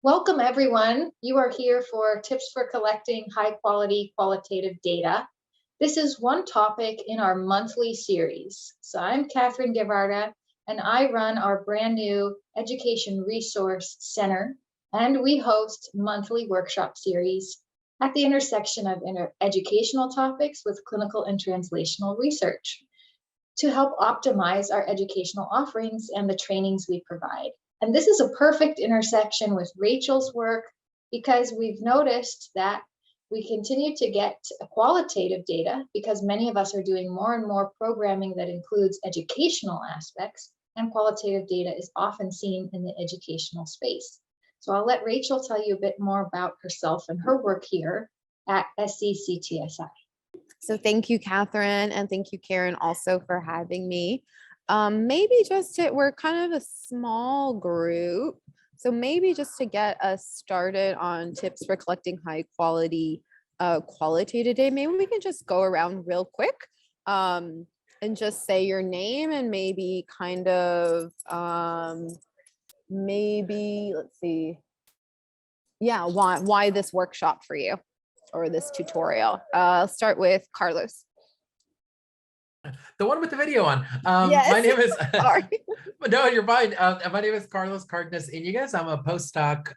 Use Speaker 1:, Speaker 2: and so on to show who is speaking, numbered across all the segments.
Speaker 1: Welcome, everyone. You are here for tips for collecting high-quality qualitative data. This is one topic in our monthly series. So I'm Catherine Guevara, and I run our brand new Education Resource Center, and we host monthly workshop series at the intersection of educational topics with clinical and translational research to help optimize our educational offerings and the trainings we provide. And this is a perfect intersection with Rachel's work because we've noticed that we continue to get qualitative data because many of us are doing more and more programming that includes educational aspects, and qualitative data is often seen in the educational space. So I'll let Rachel tell you a bit more about herself and her work here at SCCTSI.
Speaker 2: So thank you, Catherine, and thank you, Karen, also for having me. We're kind of a small group, so maybe just to get us started on tips for collecting high quality qualitative data, maybe we can just go around real quick and just say your name and maybe kind of let's see, yeah, why this workshop for you or this tutorial. I'll start with Carlos.
Speaker 3: The one with the video on.
Speaker 2: Yes.
Speaker 3: My name is,
Speaker 2: Sorry.
Speaker 3: no, you're fine. My name is Carlos Cardenas Iñiguez. I'm a postdoc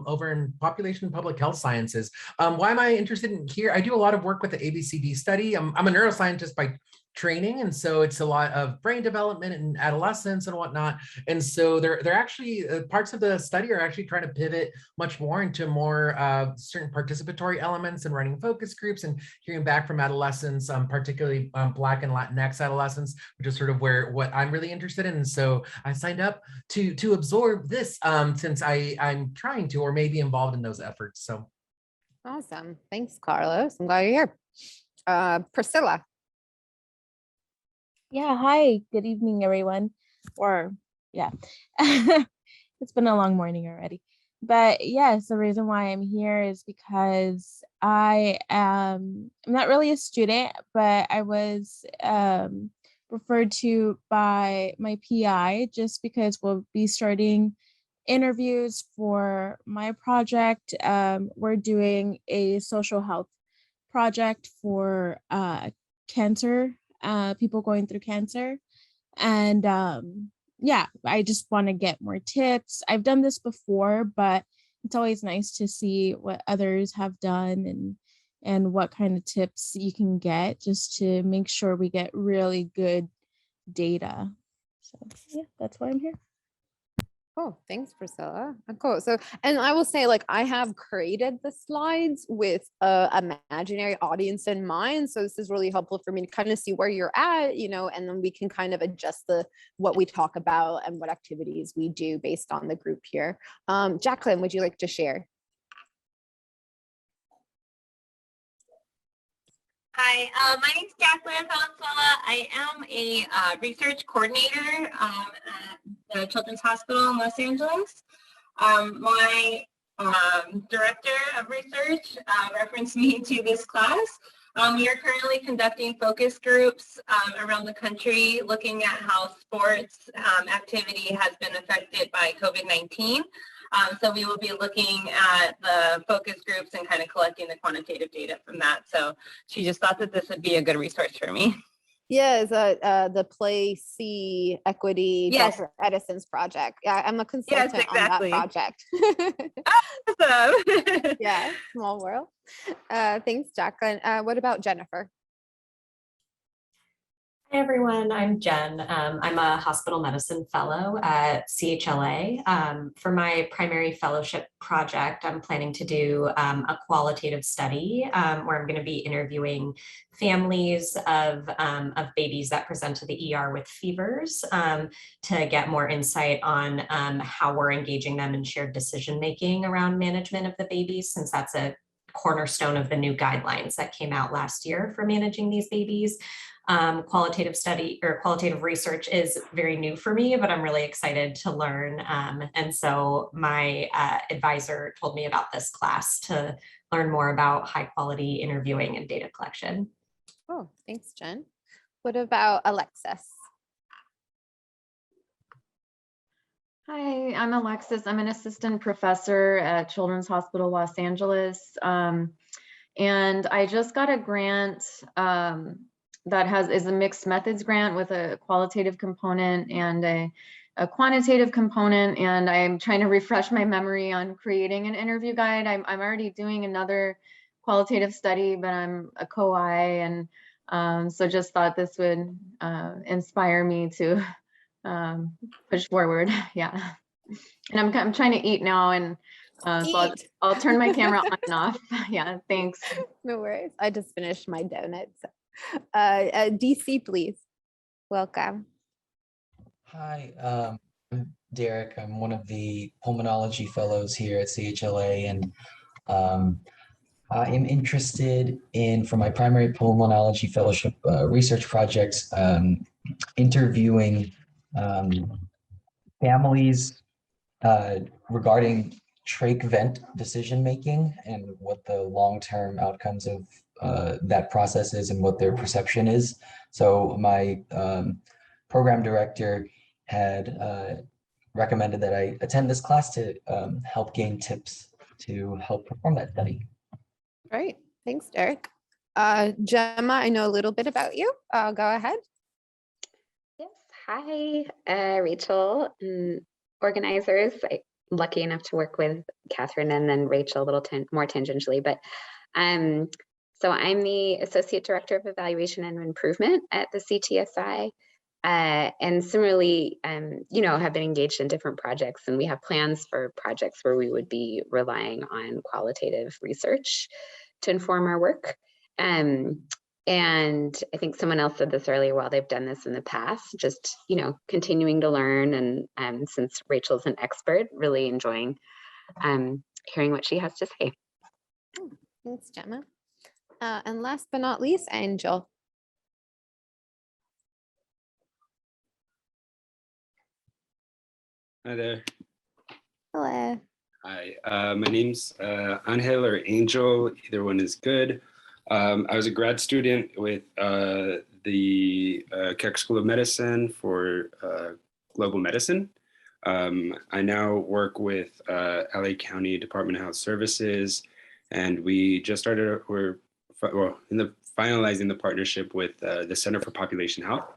Speaker 3: over in population and public health sciences. Why am I interested in here? I do a lot of work with the ABCD study. I'm a neuroscientist by training, and so it's a lot of brain development and adolescence and whatnot. And so they're actually parts of the study are actually trying to pivot much more into more certain participatory elements and running focus groups and hearing back from adolescents, particularly Black and Latinx adolescents, which is sort of what I'm really interested in. And so I signed up to absorb this since I'm trying to or maybe involved in those efforts. So
Speaker 2: Awesome. Thanks, Carlos. I'm glad you're here. Priscilla.
Speaker 4: Yeah, hi, good evening, everyone. Yeah, it's been a long morning already. But yes, the reason why I'm here is because I'm not really a student, but I was referred to by my PI just because we'll be starting interviews for my project. We're doing a social health project for cancer. People going through cancer. And yeah, I just want to get more tips. I've done this before, but it's always nice to see what others have done and what kind of tips you can get just to make sure we get really good data. So yeah, that's why I'm here.
Speaker 2: Cool. Thanks, Priscilla. Cool. So, and I will say, like, I have created the slides with an imaginary audience in mind. So this is really helpful for me to kind of see where you're at, and then we can kind of adjust what we talk about and what activities we do based on the group here. Jacqueline, would you like to share?
Speaker 5: Hi, my name is Jacqueline Valenzuela. I am a research coordinator at the Children's Hospital in Los Angeles. My director of research referenced me to this class. We are currently conducting focus groups around the country looking at how sports activity has been affected by COVID-19. So we will be looking at the focus groups and kind of collecting the quantitative data from that. So she just thought that this would be a good resource for me.
Speaker 2: Yeah, is the Play C Equity,
Speaker 5: yes.
Speaker 2: Dr. Edison's project. Yeah, I'm a consultant
Speaker 5: exactly.
Speaker 2: on that project.
Speaker 5: Awesome.
Speaker 2: Yeah, small world. Thanks, Jacqueline. What about Jennifer?
Speaker 6: Hi, everyone. I'm Jen. I'm a hospital medicine fellow at CHLA. For my primary fellowship project, I'm planning to do a qualitative study where I'm going to be interviewing families of babies that present to the ER with fevers to get more insight on how we're engaging them in shared decision-making around management of the babies, since that's a cornerstone of the new guidelines that came out last year for managing these babies. Qualitative study or qualitative research is very new for me, but I'm really excited to learn. And so my advisor told me about this class to learn more about high quality interviewing and data collection.
Speaker 2: Oh, thanks, Jen. What about Alexis?
Speaker 7: Hi, I'm Alexis. I'm an assistant professor at Children's Hospital Los Angeles. And I just got a grant that is a mixed methods grant with a qualitative component and a quantitative component. And I'm trying to refresh my memory on creating an interview guide. I'm already doing another qualitative study, but I'm a co-I, and so just thought this would inspire me to push forward. Yeah. And I'm trying to eat now, and so
Speaker 2: Eat.
Speaker 7: I'll turn my camera on and off. Yeah, thanks.
Speaker 2: No worries. I just finished my donuts. DC, please. Welcome.
Speaker 8: Hi, I'm Derek. I'm one of the pulmonology fellows here at CHLA, and I am interested in, for my primary pulmonology fellowship research projects, interviewing families regarding trach vent decision making and what the long-term outcomes of that process is and what their perception is. So my program director had recommended that I attend this class to help gain tips to help perform that study.
Speaker 2: Great. Thanks, Derek. Gemma, I know a little bit about you. Go ahead.
Speaker 9: Yes. Hi, Rachel. Organizers. I'm lucky enough to work with Catherine and then Rachel a little more tangentially. But so I'm the Associate Director of Evaluation and Improvement at the CTSI. And similarly, have been engaged in different projects, and we have plans for projects where we would be relying on qualitative research to inform our work. And I think someone else said this earlier, while they've done this in the past, just, continuing to learn. And since Rachel's an expert, really enjoying hearing what she has to say.
Speaker 2: Thanks, Gemma. And last but not least, Angel.
Speaker 10: Hi there.
Speaker 2: Hello.
Speaker 10: Hi, my name's Angel or Angel, either one is good. I was a grad student with the Keck School of Medicine for global medicine. I now work with LA County Department of Health Services, and we just started, finalizing the partnership with the Center for Population Health.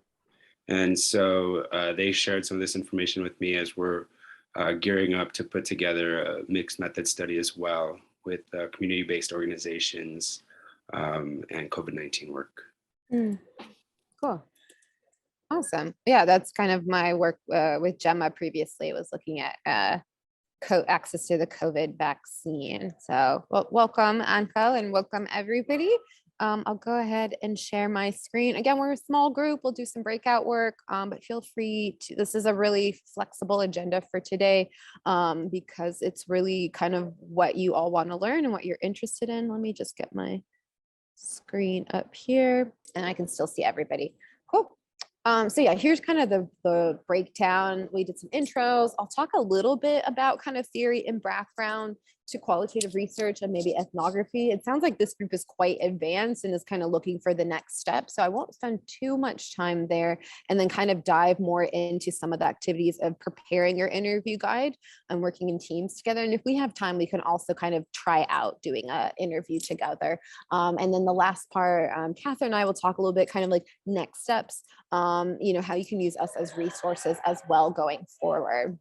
Speaker 10: And so they shared some of this information with me as we're gearing up to put together a mixed method study as well with community-based organizations and COVID-19 work.
Speaker 2: Cool. Awesome. Yeah, that's kind of my work with Gemma previously, was looking at access to the COVID vaccine. So welcome, Anko, and welcome everybody. I'll go ahead and share my screen. Again, we're a small group. We'll do some breakout work, but feel free to, this is a really flexible agenda for today because it's really kind of what you all want to learn and what you're interested in. Let me just get my screen up here and I can still see everybody. Cool. So yeah, here's kind of the breakdown. We did some intros. I'll talk a little bit about kind of theory and background to qualitative research and maybe ethnography. It sounds like this group is quite advanced and is kind of looking for the next step. So I won't spend too much time there, and then kind of dive more into some of the activities of preparing your interview guide and working in teams together. And if we have time, we can also kind of try out doing an interview together. And then the last part, Catherine and I will talk a little bit kind of like next steps, how you can use us as resources as well going forward.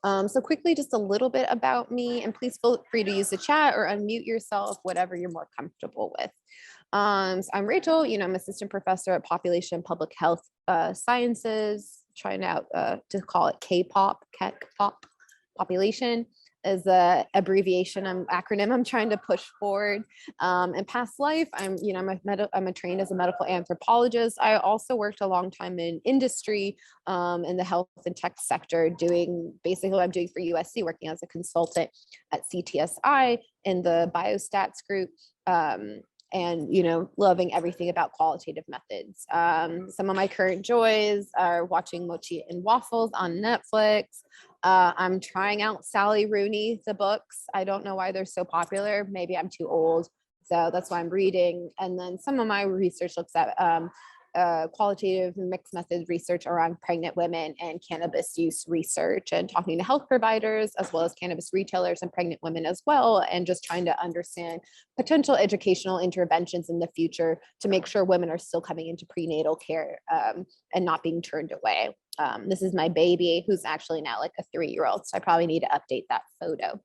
Speaker 2: So quickly, just a little bit about me, and please feel free to use the chat or unmute yourself, whatever you're more comfortable with. So I'm Rachel, I'm assistant professor at Population Public Health Sciences, trying out to call it K-pop, Keck-pop population is a abbreviation, acronym I'm trying to push forward. In past life, I'm trained as a medical anthropologist. I also worked a long time in industry, in the health and tech sector, doing basically what I'm doing for USC, working as a consultant at CTSI in the biostats group. And loving everything about qualitative methods. Some of my current joys are watching Mochi and Waffles on Netflix. I'm trying out Sally Rooney, the books. I don't know why they're so popular. Maybe I'm too old, so that's why I'm reading. And then some of my research looks at qualitative mixed methods research around pregnant women and cannabis use research, and talking to health providers as well as cannabis retailers and pregnant women as well, and just trying to understand potential educational interventions in the future to make sure women are still coming into prenatal care and not being turned away. This is my baby, who's actually now like a 3-year-old, so I probably need to update that photo.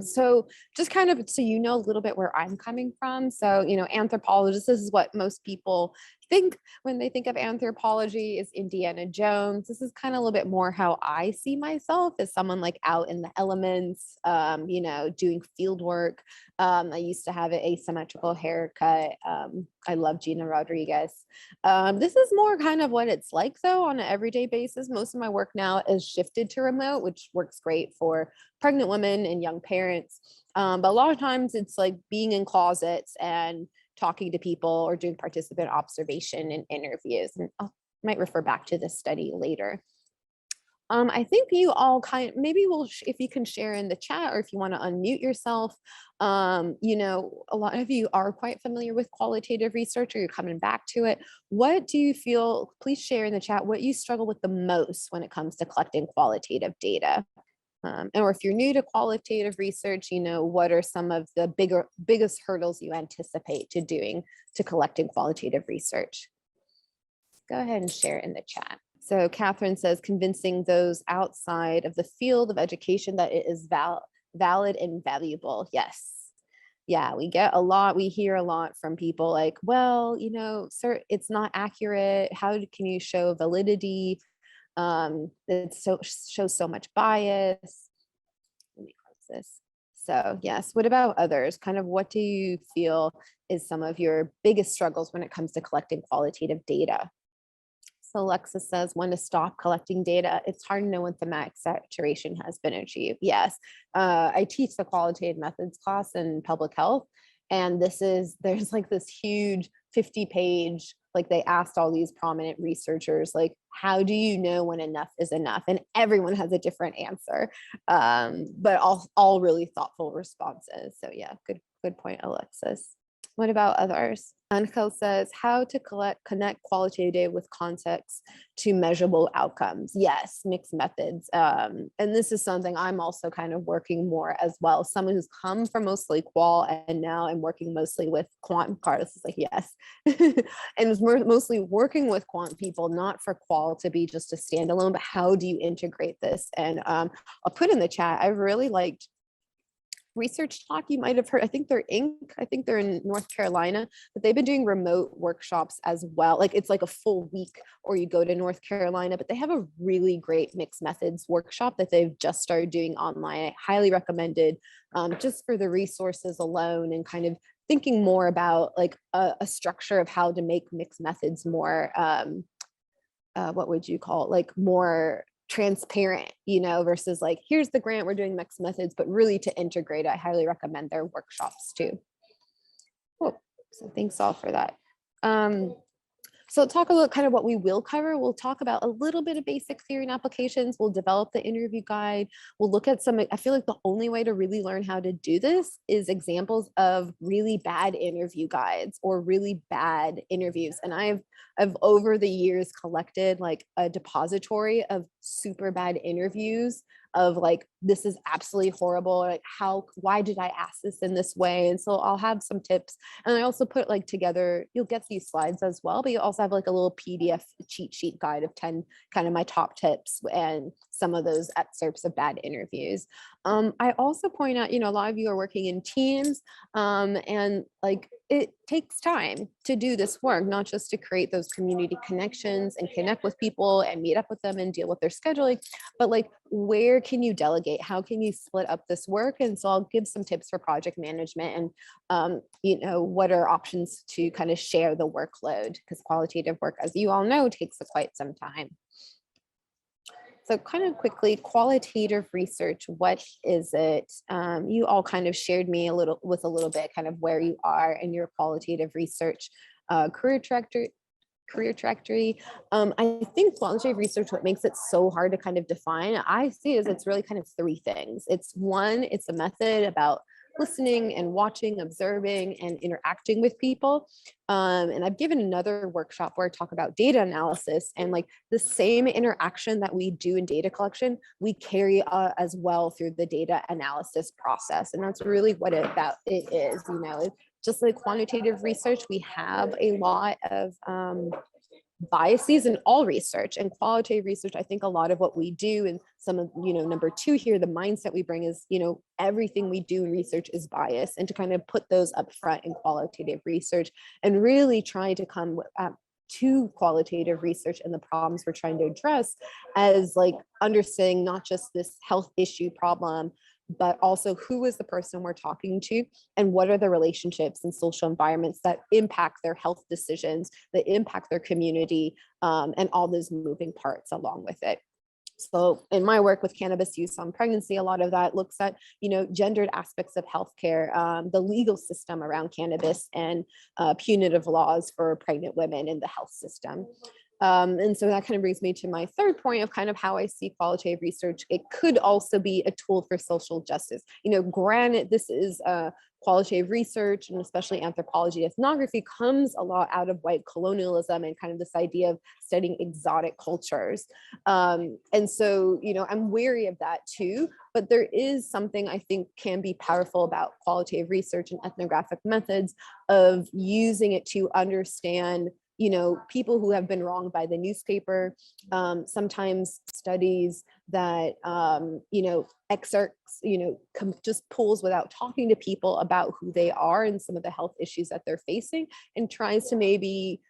Speaker 2: So just kind of so you know a little bit where I'm coming from. So, anthropologists, this is what most people think when they think of anthropology, is Indiana Jones. This is kind of a little bit more how I see myself, as someone like out in the elements, doing field work. I used to have an asymmetrical haircut. I love Gina Rodriguez. This is more kind of what it's like though on an everyday basis. Most of my work now is shifted to remote, which works great for pregnant women and young parents. But a lot of times it's like being in closets and talking to people or doing participant observation and interviews. And I might refer back to this study later. I think you all maybe if you can share in the chat, or if you want to unmute yourself, a lot of you are quite familiar with qualitative research, or you're coming back to it. What do you feel, please share in the chat, what you struggle with the most when it comes to collecting qualitative data? Or if you're new to qualitative research, what are some of the biggest hurdles you anticipate to collecting qualitative research? Go ahead and share in the chat. So Catherine says, convincing those outside of the field of education that it is valid and valuable. Yes. Yeah, we hear a lot from people like, well, sir, it's not accurate. How can you show validity? It shows so much bias. Let me close this. So yes, what about others? Kind of what do you feel is some of your biggest struggles when it comes to collecting qualitative data? So Alexa says, when to stop collecting data. It's hard to know when the max saturation has been achieved. Yes, I teach the qualitative methods class in public health. And there's like this huge 50-page, like they asked all these prominent researchers, like, how do you know when enough is enough? And everyone has a different answer, but all really thoughtful responses. So yeah, good point, Alexis. What about others? Angel says, how to connect qualitative data with context to measurable outcomes. Yes, mixed methods. And this is something I'm also kind of working more as well. Someone who's come from mostly qual, and now I'm working mostly with quant. Carlos is like, yes. And it's mostly working with quant people, not for qual to be just a standalone, but how do you integrate this? And I'll put in the chat, I really liked Research Talk. You might have heard, I think they're Inc. I think they're in North Carolina, but they've been doing remote workshops as well. Like it's like a full week, or you go to North Carolina, but they have a really great mixed methods workshop that they've just started doing online. I highly recommend it, just for the resources alone, and kind of thinking more about like a structure of how to make mixed methods more, what would you call it? Like more transparent, versus like, here's the grant, we're doing mixed methods, but really to integrate, I highly recommend their workshops too. Cool. So thanks all for that. So talk a little kind of what we will cover. We'll talk about a little bit of basic theory and applications. We'll develop the interview guide. We'll look at I feel like the only way to really learn how to do this is examples of really bad interview guides or really bad interviews. And I've over the years collected like a depository of super bad interviews of like, this is absolutely horrible. Like why did I ask this in this way? And so I'll have some tips. And I also put like together, you'll get these slides as well, but you also have like a little PDF cheat sheet guide of 10 kind of my top tips and some of those excerpts of bad interviews. I also point out, a lot of you are working in teams, and like it takes time to do this work, not just to create those community connections and connect with people and meet up with them and deal with their scheduling, but like, where can you delegate? How can you split up this work? And so I'll give some tips for project management and, what are options to kind of share the workload, because qualitative work, as you all know, takes quite some time. So kind of quickly, qualitative research, what is it? You all kind of shared me a little bit kind of where you are in your qualitative research career trajectory. I think qualitative research, what makes it so hard to kind of define, I see is it's really kind of three things. It's one, it's a method about listening and watching, observing, and interacting with people. And I've given another workshop where I talk about data analysis, and like the same interaction that we do in data collection, we carry as well through the data analysis process. And that's really what it is, you know, just like quantitative research, we have a lot of biases in all research, and qualitative research, I think a lot of what we do, and some of, you know, number two here, the mindset we bring is, you know, everything we do in research is biased, and to kind of put those up front in qualitative research and really try to come to qualitative research and the problems we're trying to address as like understanding not just this health issue problem, but also who is the person we're talking to, and what are the relationships and social environments that impact their health decisions, that impact their community, and all those moving parts along with it. So in my work with cannabis use on pregnancy, a lot of that looks at, you know, gendered aspects of healthcare, the legal system around cannabis, and punitive laws for pregnant women in the health system. And so that kind of brings me to my third point of kind of how I see qualitative research. It could also be a tool for social justice. You know, granted, this is qualitative research, and especially anthropology, ethnography comes a lot out of white colonialism and kind of this idea of studying exotic cultures. And so, you know, I'm wary of that too, but there is something I think can be powerful about qualitative research and ethnographic methods of using it to understand, you know, people who have been wronged by the newspaper, sometimes studies that, you know, excerpts, you know, just pulls without talking to people about who they are and some of the health issues that they're facing, and tries to maybe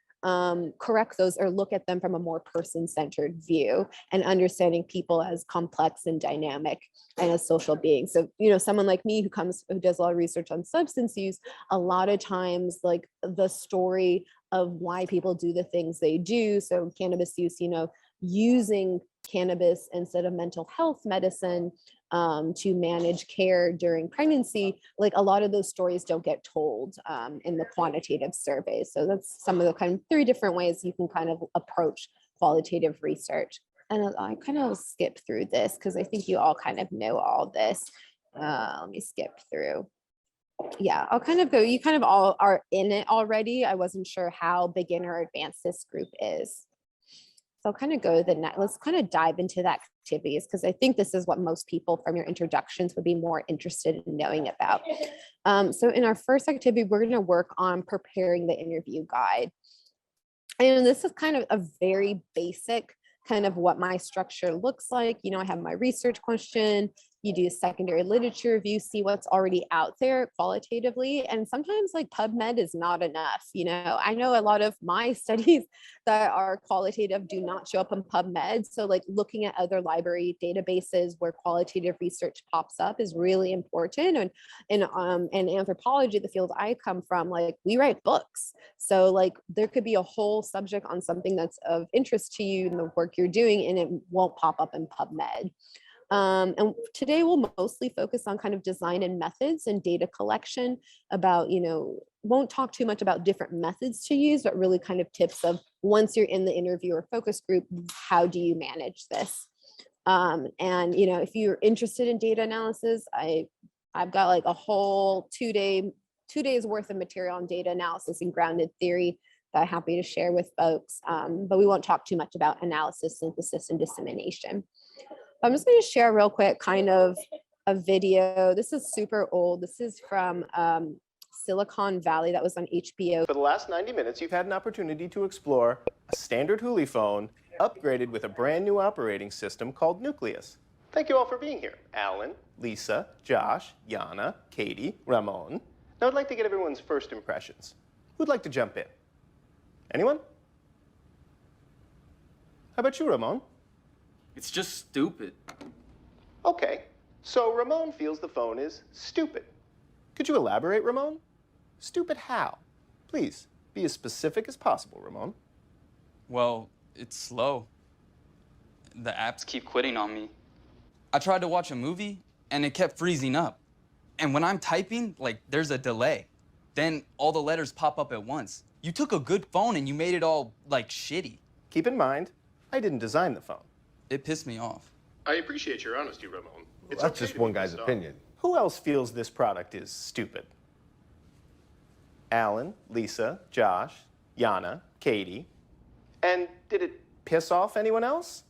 Speaker 2: correct those or look at them from a more person-centered view, and understanding people as complex and dynamic and as social beings. So, you know, someone like me who does a lot of research on substance use, a lot of times like the story of why people do the things they do. So cannabis use, you know, using cannabis instead of mental health medicine to manage care during pregnancy, like a lot of those stories don't get told in the quantitative surveys. So that's some of the kind of 3 different ways you can kind of approach qualitative research. And I kind of skip through this because I think you all kind of know all this. Let me skip through. Yeah, I'll kind of go, you kind of all are in it already. I wasn't sure how beginner or advanced this group is. So I'll kind of go to the next, let's kind of dive into the activities, because I think this is what most people from your introductions would be more interested in knowing about. So in our first activity, we're going to work on preparing the interview guide. And this is kind of a very basic kind of what my structure looks like. You know, I have my research question, you do a secondary literature review, see what's already out there qualitatively. And sometimes like PubMed is not enough. You know, I know a lot of my studies that are qualitative do not show up in PubMed. So like looking at other library databases where qualitative research pops up is really important. And in anthropology, the field I come from, like we write books. So like there could be a whole subject on something that's of interest to you in the work you're doing, and it won't pop up in PubMed. And today we'll mostly focus on kind of design and methods and data collection about, you know, won't talk too much about different methods to use, but really kind of tips of once you're in the interview or focus group, how do you manage this? And, you know, if you're interested in data analysis, I've got like a whole 2 days worth of material on data analysis and grounded theory that I'm happy to share with folks. But we won't talk too much about analysis, synthesis, and dissemination. I'm just going to share real quick kind of a video. This is super old. This is from Silicon Valley that was on HBO.
Speaker 11: For the last 90 minutes, you've had an opportunity to explore a standard Huli phone upgraded with a brand new operating system called Nucleus. Thank you all for being here. Alan, Lisa, Josh, Yana, Katie, Ramon. Now I'd like to get everyone's first impressions. Who'd like to jump in? Anyone? How about you, Ramon?
Speaker 12: It's just stupid.
Speaker 11: Okay, so Ramon feels the phone is stupid. Could you elaborate, Ramon? Stupid how? Please, be as specific as possible, Ramon.
Speaker 12: Well, it's slow. The apps keep quitting on me. I tried to watch a movie, and it kept freezing up. And when I'm typing, like, there's a delay. Then all the letters pop up at once. You took a good phone and you made it all, like, shitty.
Speaker 11: Keep in mind, I didn't design the phone.
Speaker 12: It pissed me off.
Speaker 11: I appreciate your honesty, Ramon.
Speaker 13: That's just one guy's opinion.
Speaker 11: Who else feels this product is stupid? Alan, Lisa, Josh, Yana, Katie. And did it piss off anyone else?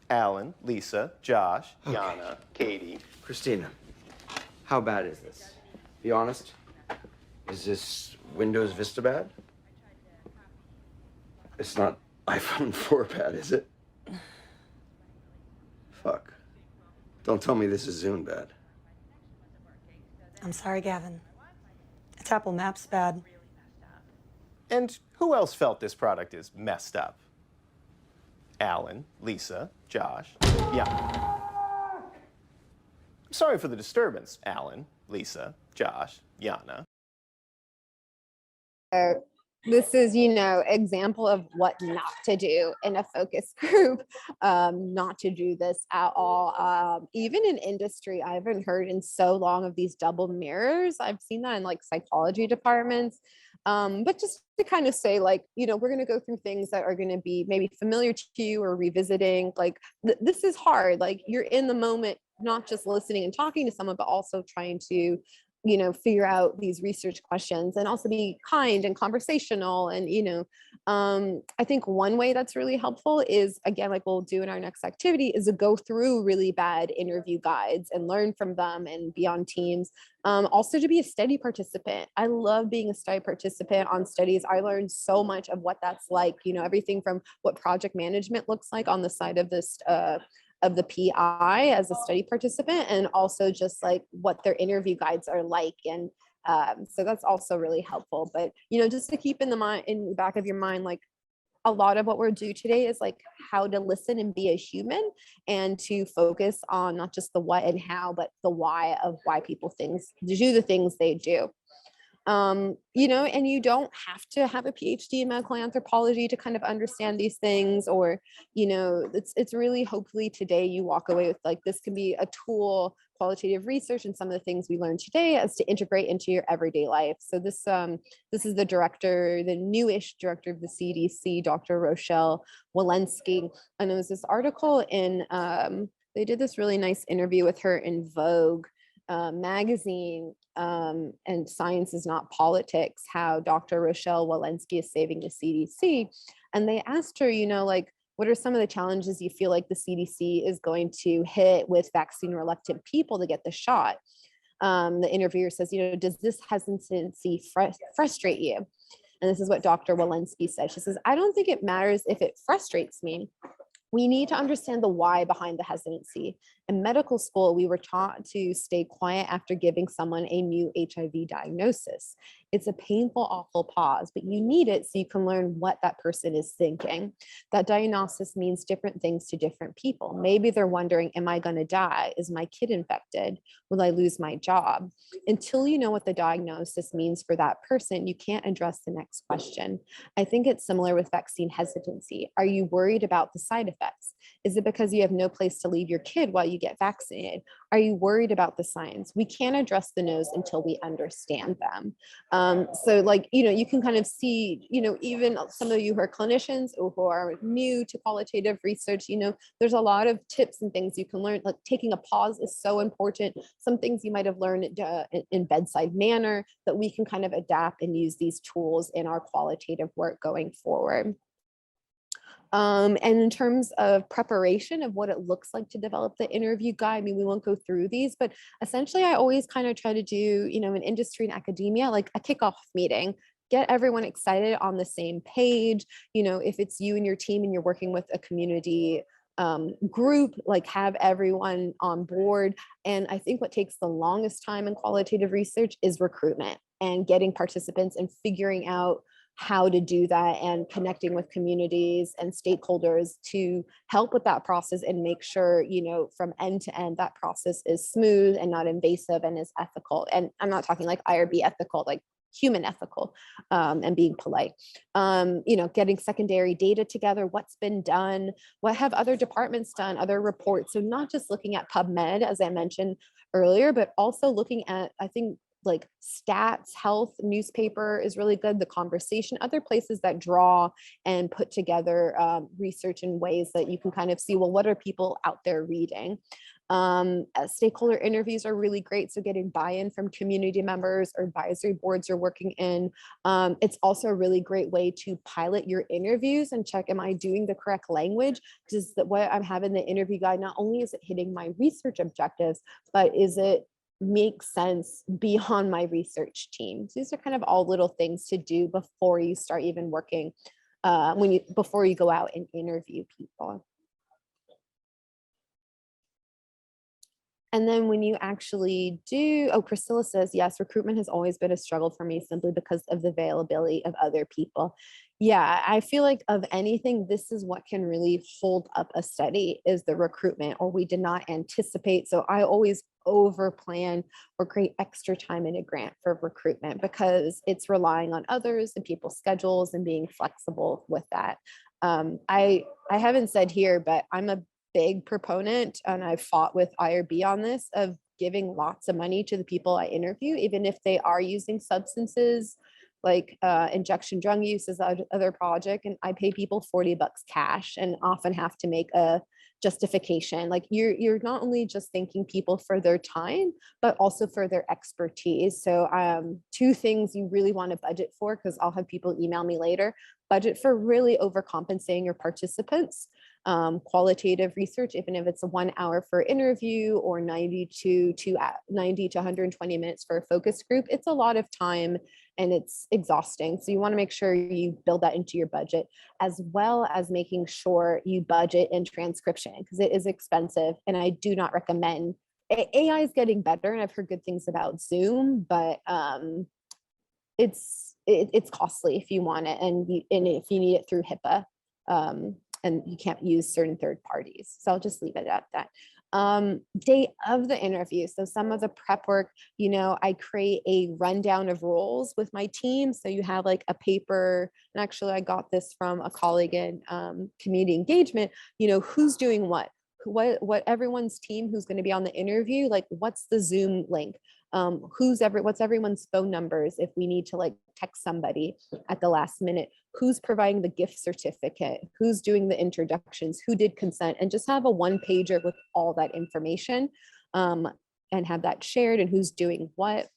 Speaker 11: Alan, Lisa, Josh, Yana, Katie.
Speaker 13: Christina, how bad is this? Be honest. Is this Windows Vista bad? It's not iPhone 4 bad, is it? Fuck. Don't tell me this is Zoom bad.
Speaker 14: I'm sorry, Gavin. It's Apple Maps bad.
Speaker 11: And who else felt this product is messed up? Alan, Lisa, Josh, Yana. Sorry for the disturbance, Alan, Lisa, Josh, Yana.
Speaker 2: This is, example of what not to do in a focus group, not to do this at all. Even in industry, I haven't heard in so long of these double mirrors. I've seen that in like psychology departments. But just to kind of say, like, we're going to go through things that are going to be maybe familiar to you or revisiting. Like, this is hard. Like, you're in the moment, not just listening and talking to someone, but also trying to figure out these research questions and also be kind and conversational. And, I think one way that's really helpful is, again, like we'll do in our next activity, is to go through really bad interview guides and learn from them and be on teams. Also to be a study participant. I love being a study participant on studies. I learned so much of what that's like, everything from what project management looks like on the side of this, of the PI as a study participant, and also just like what their interview guides are like. And so that's also really helpful. But, just to keep in the back of your mind, like a lot of what we're doing today is like how to listen and be a human, and to focus on not just the what and how, but the why of why people do the things they do. And you don't have to have a PhD in medical anthropology to kind of understand these things, or, it's really, hopefully today you walk away with like, this can be a tool, qualitative research, and some of the things we learned today as to integrate into your everyday life. So this is the newish director of the CDC, Dr. Rochelle Walensky. And it was this article in, they did this really nice interview with her in Vogue magazine, and Science is Not Politics, how Dr. Rochelle Walensky is saving the CDC. And they asked her, like, what are some of the challenges you feel like the CDC is going to hit with vaccine reluctant people to get the shot? The interviewer says, does this hesitancy frustrate you? And this is what Dr. Walensky said. She says, I don't think it matters if it frustrates me. We need to understand the why behind the hesitancy. In medical school, we were taught to stay quiet after giving someone a new HIV diagnosis. It's a painful, awful pause, but you need it so you can learn what that person is thinking. That diagnosis means different things to different people. Maybe they're wondering, am I going to die? Is my kid infected? Will I lose my job? Until you know what the diagnosis means for that person, you can't address the next question. I think it's similar with vaccine hesitancy. Are you worried about the side effects? Is it because you have no place to leave your kid while you get vaccinated? Are you worried about the science? We can't address the no's until we understand them. So like, you can kind of see, even some of you who are clinicians or who are new to qualitative research, there's a lot of tips and things you can learn. Like taking a pause is so important. Some things you might have learned in bedside manner that we can kind of adapt and use these tools in our qualitative work going forward. And in terms of preparation of what it looks like to develop the interview guide, we won't go through these, but essentially I always kind of try to do, in industry and academia, like a kickoff meeting, get everyone excited on the same page. If it's you and your team and you're working with a community group, like have everyone on board. And I think what takes the longest time in qualitative research is recruitment and getting participants and figuring out how to do that, and connecting with communities and stakeholders to help with that process and make sure, from end to end, that process is smooth and not invasive and is ethical. And I'm not talking like IRB ethical, like human ethical, and being polite. Getting secondary data together, what's been done, what have other departments done, other reports. So not just looking at PubMed, as I mentioned earlier, but also looking at, I think, like Stats, Health newspaper is really good, The Conversation, other places that draw and put together research in ways that you can kind of see, well, what are people out there reading? Stakeholder interviews are really great. So getting buy-in from community members or advisory boards you're working in. It's also a really great way to pilot your interviews and check, am I doing the correct language? Because the way I'm having the interview guide, not only is it hitting my research objectives, but is it make sense beyond my research team? So these are kind of all little things to do before you start even working, before you go out and interview people. And then when you actually do, oh, Priscilla says, yes, recruitment has always been a struggle for me simply because of the availability of other people. Yeah, I feel like of anything, this is what can really hold up a study is the recruitment, or we did not anticipate. So I always over plan or create extra time in a grant for recruitment because it's relying on others and people's schedules and being flexible with that. I haven't said here, but I'm a big proponent, and I've fought with IRB on this, of giving lots of money to the people I interview, even if they are using substances like injection drug use is other project. And I pay people $40 cash and often have to make a justification. Like you're not only just thanking people for their time, but also for their expertise. So two things you really want to budget for, because I'll have people email me later, budget for really overcompensating your participants. Qualitative research, even if it's a 1 hour for interview or 90 to 120 minutes for a focus group, it's a lot of time and it's exhausting. So you want to make sure you build that into your budget, as well as making sure you budget in transcription, because it is expensive. And I do not recommend, AI is getting better and I've heard good things about Zoom, but it's costly if you want it, and if you need it through HIPAA. And you can't use certain third parties. So I'll just leave it at that. Day of the interview. So some of the prep work, I create a rundown of roles with my team. So you have like a paper, and actually I got this from a colleague in community engagement, who's doing what everyone's team, who's going to be on the interview, like what's the Zoom link? What's everyone's phone numbers if we need to like text somebody at the last minute, who's providing the gift certificate, who's doing the introductions, who did consent, and just have a 1-pager with all that information, and have that shared, and who's doing what.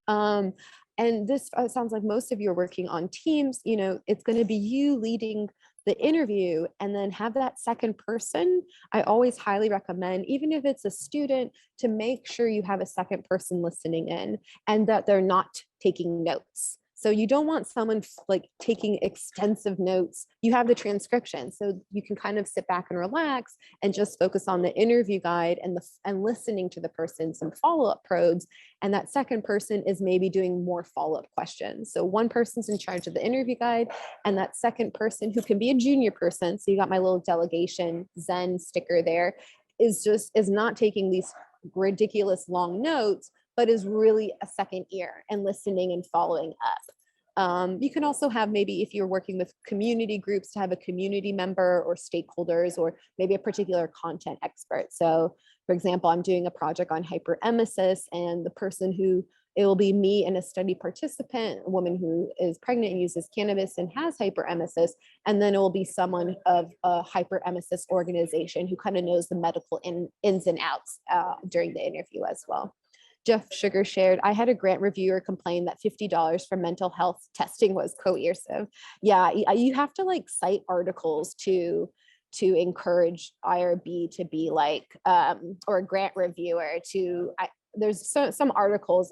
Speaker 2: And this sounds like most of you are working on teams. It's going to be you leading the interview, and then have that second person. I always highly recommend, even if it's a student, to make sure you have a second person listening in and that they're not taking notes. So you don't want someone like taking extensive notes. You have the transcription, so you can kind of sit back and relax and just focus on the interview guide and listening to the person, some follow-up probes. And that second person is maybe doing more follow-up questions. So one person's in charge of the interview guide, and that second person, who can be a junior person, so you got my little delegation Zen sticker there, is not taking these ridiculous long notes, but is really a second ear and listening and following up. You can also have, maybe if you're working with community groups, to have a community member or stakeholders, or maybe a particular content expert. So for example, I'm doing a project on hyperemesis, and the person it will be me and a study participant, a woman who is pregnant and uses cannabis and has hyperemesis. And then it will be someone of a hyperemesis organization who kind of knows the medical ins and outs during the interview as well. Jeff Sugar shared, I had a grant reviewer complain that $50 for mental health testing was coercive. Yeah, you have to like cite articles to encourage IRB to be like, or a grant reviewer there's some articles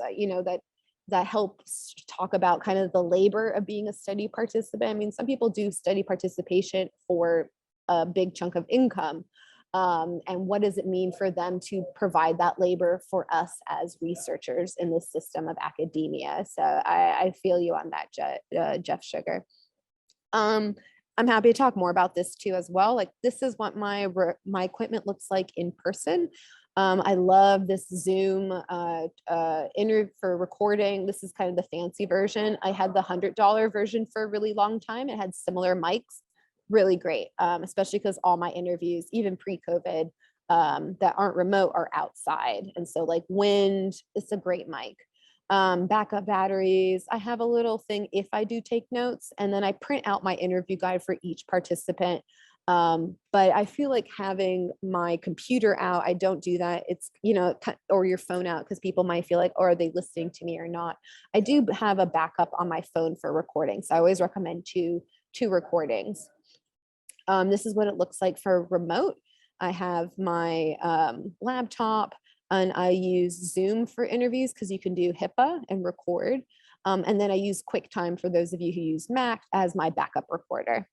Speaker 2: that help talk about kind of the labor of being a study participant. I mean, some people do study participation for a big chunk of income. And what does it mean for them to provide that labor for us as researchers in the system of academia? So I feel you on that, Jeff Sugar. I'm happy to talk more about this too as well. Like, this is what my equipment looks like in person. I love this Zoom interview for recording. This is kind of the fancy version. I had the $100 version for a really long time. It had similar mics. Really great, especially because all my interviews, even pre-COVID, that aren't remote, are outside. And so like wind, it's a great mic. Backup batteries. I have a little thing if I do take notes, and then I print out my interview guide for each participant. But I feel like having my computer out, I don't do that. It's, or your phone out, because people might feel like, oh, are they listening to me or not? I do have a backup on my phone for recording. So I always recommend two recordings. This is what it looks like for remote. I have my laptop, and I use Zoom for interviews because you can do HIPAA and record. And then I use QuickTime, for those of you who use Mac, as my backup recorder.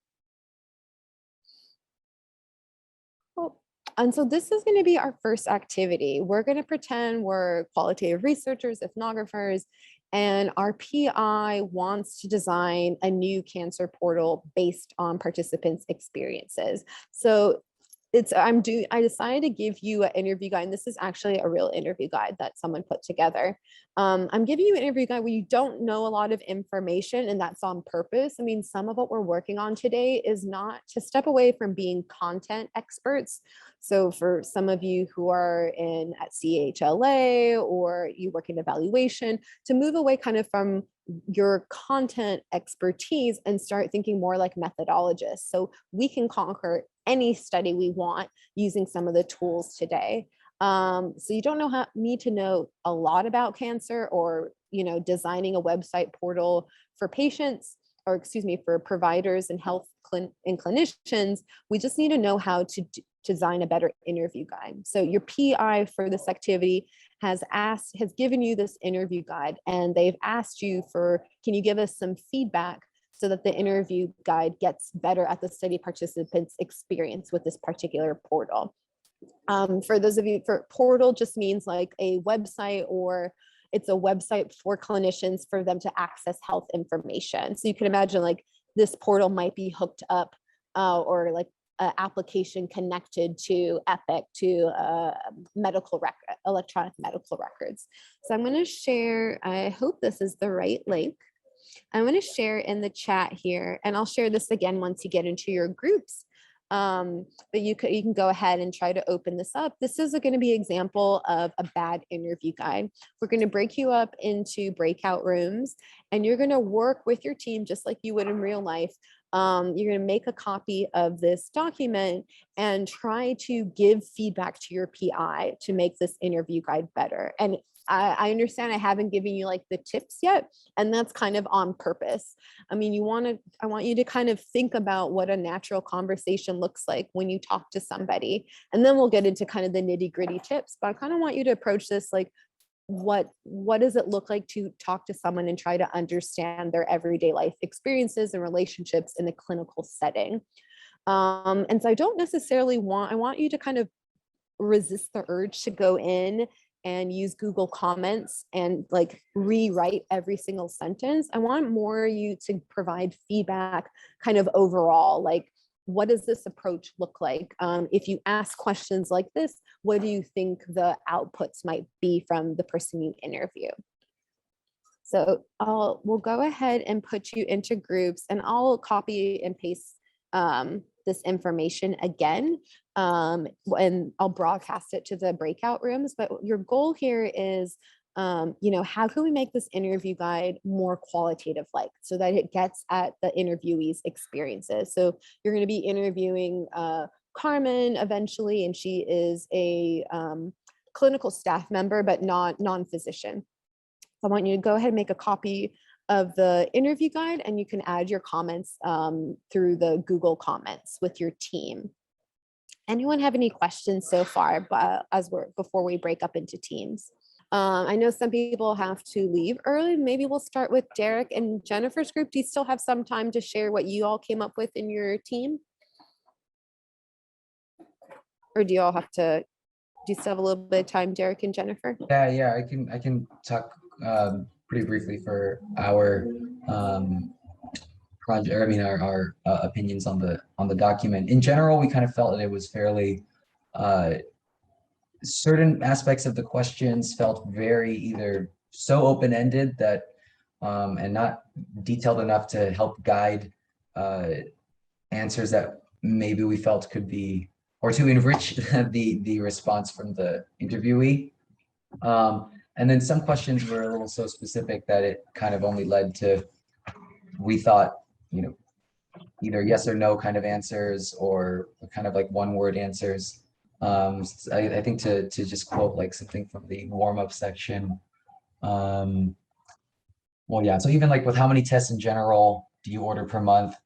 Speaker 2: And so this is going to be our first activity. We're going to pretend we're qualitative researchers, ethnographers, and our PI wants to design a new cancer portal based on participants' experiences. So I decided to give you an interview guide, and this is actually a real interview guide that someone put together. I'm giving you an interview guide where you don't know a lot of information, and that's on purpose. I mean, some of what we're working on today is not to step away from being content experts. So for some of you who are at CHLA, or you work in evaluation, to move away kind of from your content expertise and start thinking more like methodologists. So we can conquer any study we want using some of the tools today. So you don't need to know a lot about cancer, or designing a website portal for patients, or excuse me, for providers and health and clinicians. We just need to know how to design a better interview guide. So your PI for this activity has given you this interview guide, and they've asked you can you give us some feedback so that the interview guide gets better at the study participants' experience with this particular portal. For those of you, portal just means like a website, or it's a website for clinicians for them to access health information. So you can imagine like this portal might be hooked up, or like an application connected to Epic, to electronic medical records. So I'm going to share, I hope this is the right link. I'm going to share in the chat here, and I'll share this again once you get into your groups. But you can go ahead and try to open this up. This is going to be an example of a bad interview guide. We're going to break you up into breakout rooms, and you're going to work with your team just like you would in real life. You're going to make a copy of this document and try to give feedback to your PI to make this interview guide better. And I understand I haven't given you like the tips yet, and that's kind of on purpose. I mean, I want you to kind of think about what a natural conversation looks like when you talk to somebody, and then we'll get into kind of the nitty-gritty tips. But I kind of want you to approach this like, what does it look like to talk to someone and try to understand their everyday life experiences and relationships in a clinical setting. And so I don't necessarily I want you to kind of resist the urge to go in and use Google Comments and like rewrite every single sentence. I want more you to provide feedback kind of overall, like, what does this approach look like? If you ask questions like this, what do you think the outputs might be from the person you interview? So we'll go ahead and put you into groups, and I'll copy and paste this information again, and I'll broadcast it to the breakout rooms. But your goal here is, how can we make this interview guide more qualitative, like, so that it gets at the interviewee's experiences? So you're going to be interviewing Carmen eventually, and she is a clinical staff member, but not non-physician. I want you to go ahead and make a copy of the interview guide, and you can add your comments through the Google Comments with your team. Anyone have any questions so far before we break up into teams? I know some people have to leave early. Maybe we'll start with Derek and Jennifer's group. Do you still have some time to share what you all came up with in your team? Or do you still have a little bit of time, Derek and Jennifer?
Speaker 8: Yeah, I can talk pretty briefly for our project, or I mean our opinions on the document. In general, we kind of felt that it was fairly certain aspects of the questions felt very either so open-ended that and not detailed enough to help guide answers that maybe we felt could be, or to enrich the response from the interviewee. And then some questions were a little so specific that it kind of only led to, we thought, either yes or no kind of answers or kind of like one word answers. I think to just quote like something from the warm-up section. Well, yeah, so even like with how many tests in general do you order per month?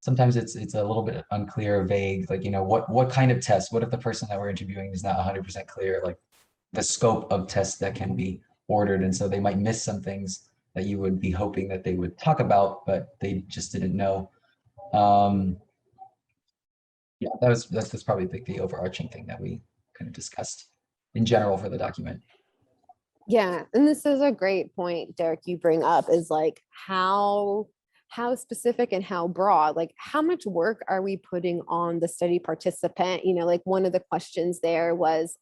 Speaker 8: Sometimes it's a little bit unclear, vague, like, what kind of test? What if the person that we're interviewing is not 100% clear, like the scope of tests that can be ordered. And so they might miss some things that you would be hoping that they would talk about, but they just didn't know. Yeah, that's probably the overarching thing that we kind of discussed in general for the document.
Speaker 2: Yeah, and this is a great point, Derek, you bring up is like how specific and how broad, like how much work are we putting on the study participant? Like one of the questions there was,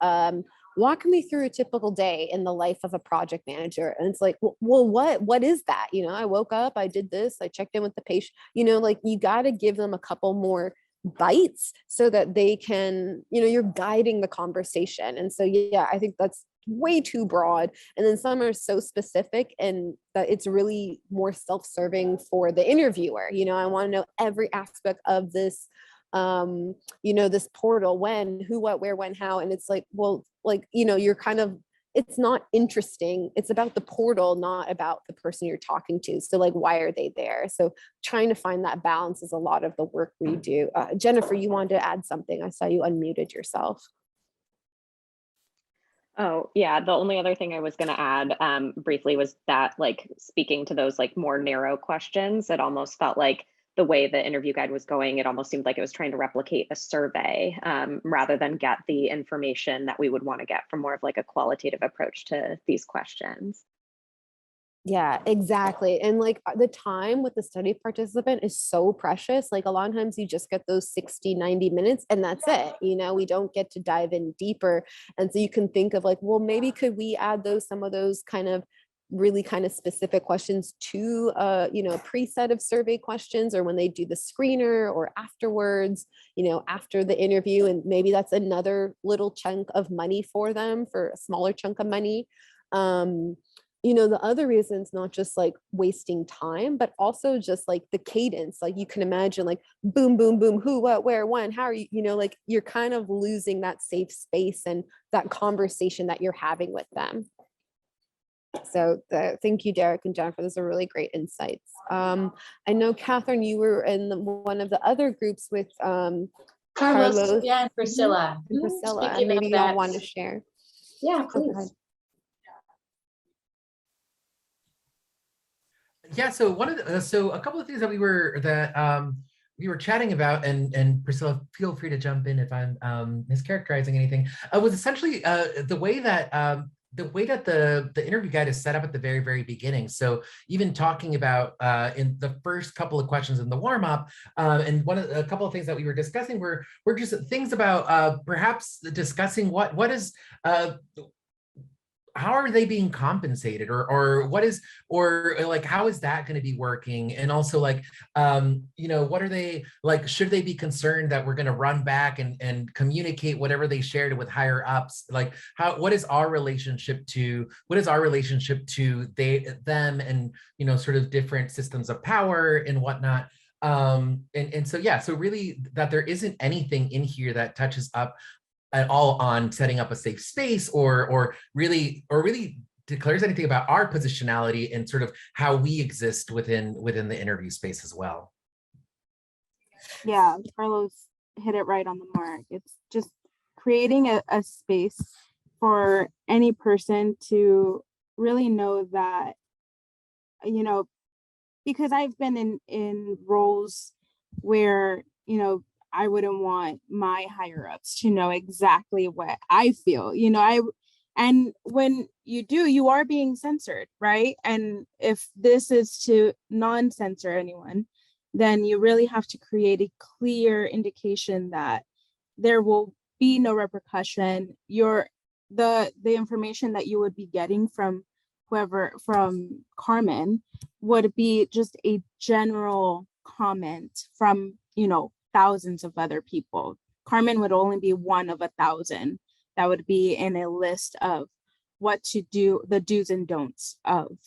Speaker 2: walk me through a typical day in the life of a project manager. And it's like, well, what is that? I woke up, I did this, I checked in with the patient, like you got to give them a couple more bites so that they can, you're guiding the conversation. And so, yeah, I think that's way too broad. And then some are so specific and that it's really more self-serving for the interviewer. I want to know every aspect of this, this portal, when, who, what, where, when, how. And it's like, well, like, you're kind of, it's not interesting. It's about the portal, not about the person you're talking to. So like, why are they there? So trying to find that balance is a lot of the work we do. Jennifer, you wanted to add something. I saw you unmuted yourself.
Speaker 15: Oh, yeah. The only other thing I was going to add briefly was that, like, speaking to those like more narrow questions, it almost felt like the way the interview guide was going, it almost seemed like it was trying to replicate a survey rather than get the information that we would want to get from more of like a qualitative approach to these questions.
Speaker 2: Yeah, exactly. And like the time with the study participant is so precious. Like a lot of times you just get those 60, 90 minutes and that's it. We don't get to dive in deeper. And so you can think of like, well, maybe could we add some of those kind of really kind of specific questions to a preset of survey questions, or when they do the screener or afterwards, after the interview. And maybe that's another little chunk of money for them, for a smaller chunk of money. The other reasons, not just like wasting time, but also just like the cadence. Like you can imagine like boom, boom, boom, who, what, where, when, how are you, like you're kind of losing that safe space and that conversation that you're having with them. So thank you, Derek and Jennifer. Those are really great insights. I know, Catherine, you were in one of the other groups with Carlos.
Speaker 1: Yeah, and Priscilla.
Speaker 2: And Priscilla.
Speaker 1: Speaking
Speaker 2: Maybe
Speaker 1: of
Speaker 2: y'all
Speaker 1: that,
Speaker 2: want to share.
Speaker 1: Yeah, please.
Speaker 3: Yeah, so a couple of things that we were chatting about, and Priscilla, feel free to jump in if I'm mischaracterizing anything, was essentially the way that the interview guide is set up at the very, very beginning. So even talking about in the first couple of questions in the warm-up, and a couple of things that we were discussing were just things about perhaps discussing what is how are they being compensated, or what is, or like how is that going to be working? And also like what are they like, should they be concerned that we're going to run back and communicate whatever they shared with higher ups? Like what is our relationship to them, and sort of different systems of power and whatnot. And so yeah, so really that there isn't anything in here that touches up at all on setting up a safe space, or really declares anything about our positionality and sort of how we exist within the interview space as well.
Speaker 4: Yeah, Carlos hit it right on the mark. It's just creating a space for any person to really know that, because I've been in roles where, I wouldn't want my higher ups to know exactly what I feel, and when you do, you are being censored, right? And if this is to non-censor anyone, then you really have to create a clear indication that there will be no repercussion. The information that you would be getting from Carmen would be just a general comment from, thousands of other people. Carmen would only be one of 1,000 that would be in a list of what to do, the do's and don'ts of,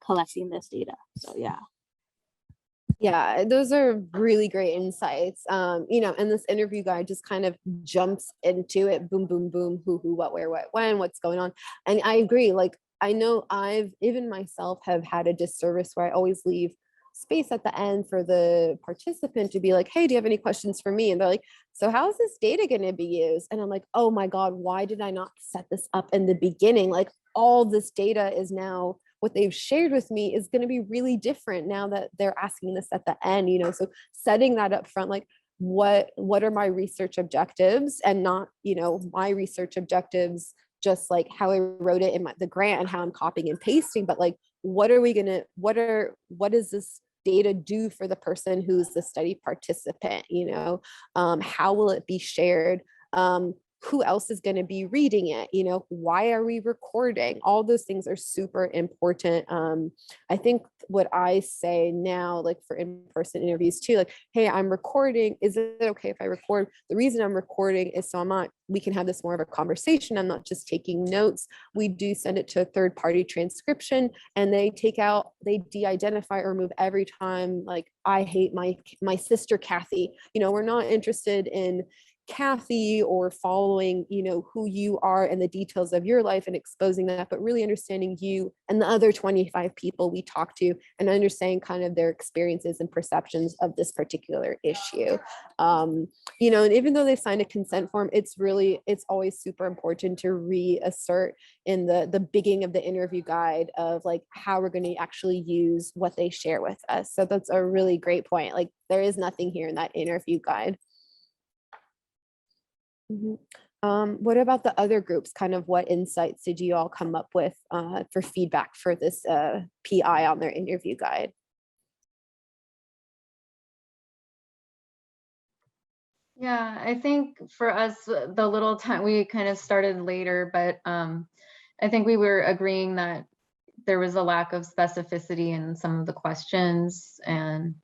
Speaker 4: collecting this data. So yeah.
Speaker 2: Yeah, those are really great insights. And this interview guide just kind of jumps into it, boom, boom, boom, who, what, where, what, when, what's going on. And I agree. Like, I know I've even myself have had a disservice where I always leave space at the end for the participant to be like, hey, do you have any questions for me? And they're like, so how is this data going to be used? And I'm like, oh my God, why did I not set this up in the beginning? Like, all this data is now, what they've shared with me is going to be really different now that they're asking this at the end, so setting that up front, like what are my research objectives, and not, my research objectives, just like how I wrote it in the grant and how I'm copying and pasting, but like, what does this data do for the person who's the study participant? How will it be shared? Who else is going to be reading it? Why are we recording? All those things are super important. I think what I say now, like for in-person interviews too, like, hey, I'm recording. Is it okay if I record? The reason I'm recording is so we can have this more of a conversation. I'm not just taking notes. We do send it to a third-party transcription, and they de-identify or remove every time, like, I hate my sister Kathy. We're not interested in Kathy or following, who you are and the details of your life and exposing that, but really understanding you and the other 25 people we talk to and understanding kind of their experiences and perceptions of this particular issue. And even though they signed a consent form, it's always super important to reassert in the beginning of the interview guide of like how we're going to actually use what they share with us. So that's a really great point. Like, there is nothing here in that interview guide. What about the other groups? Kind of what insights did you all come up with for feedback for this PI on their interview guide?
Speaker 7: Yeah, I think for us, the little time we kind of started later, but I think we were agreeing that there was a lack of specificity in some of the questions. And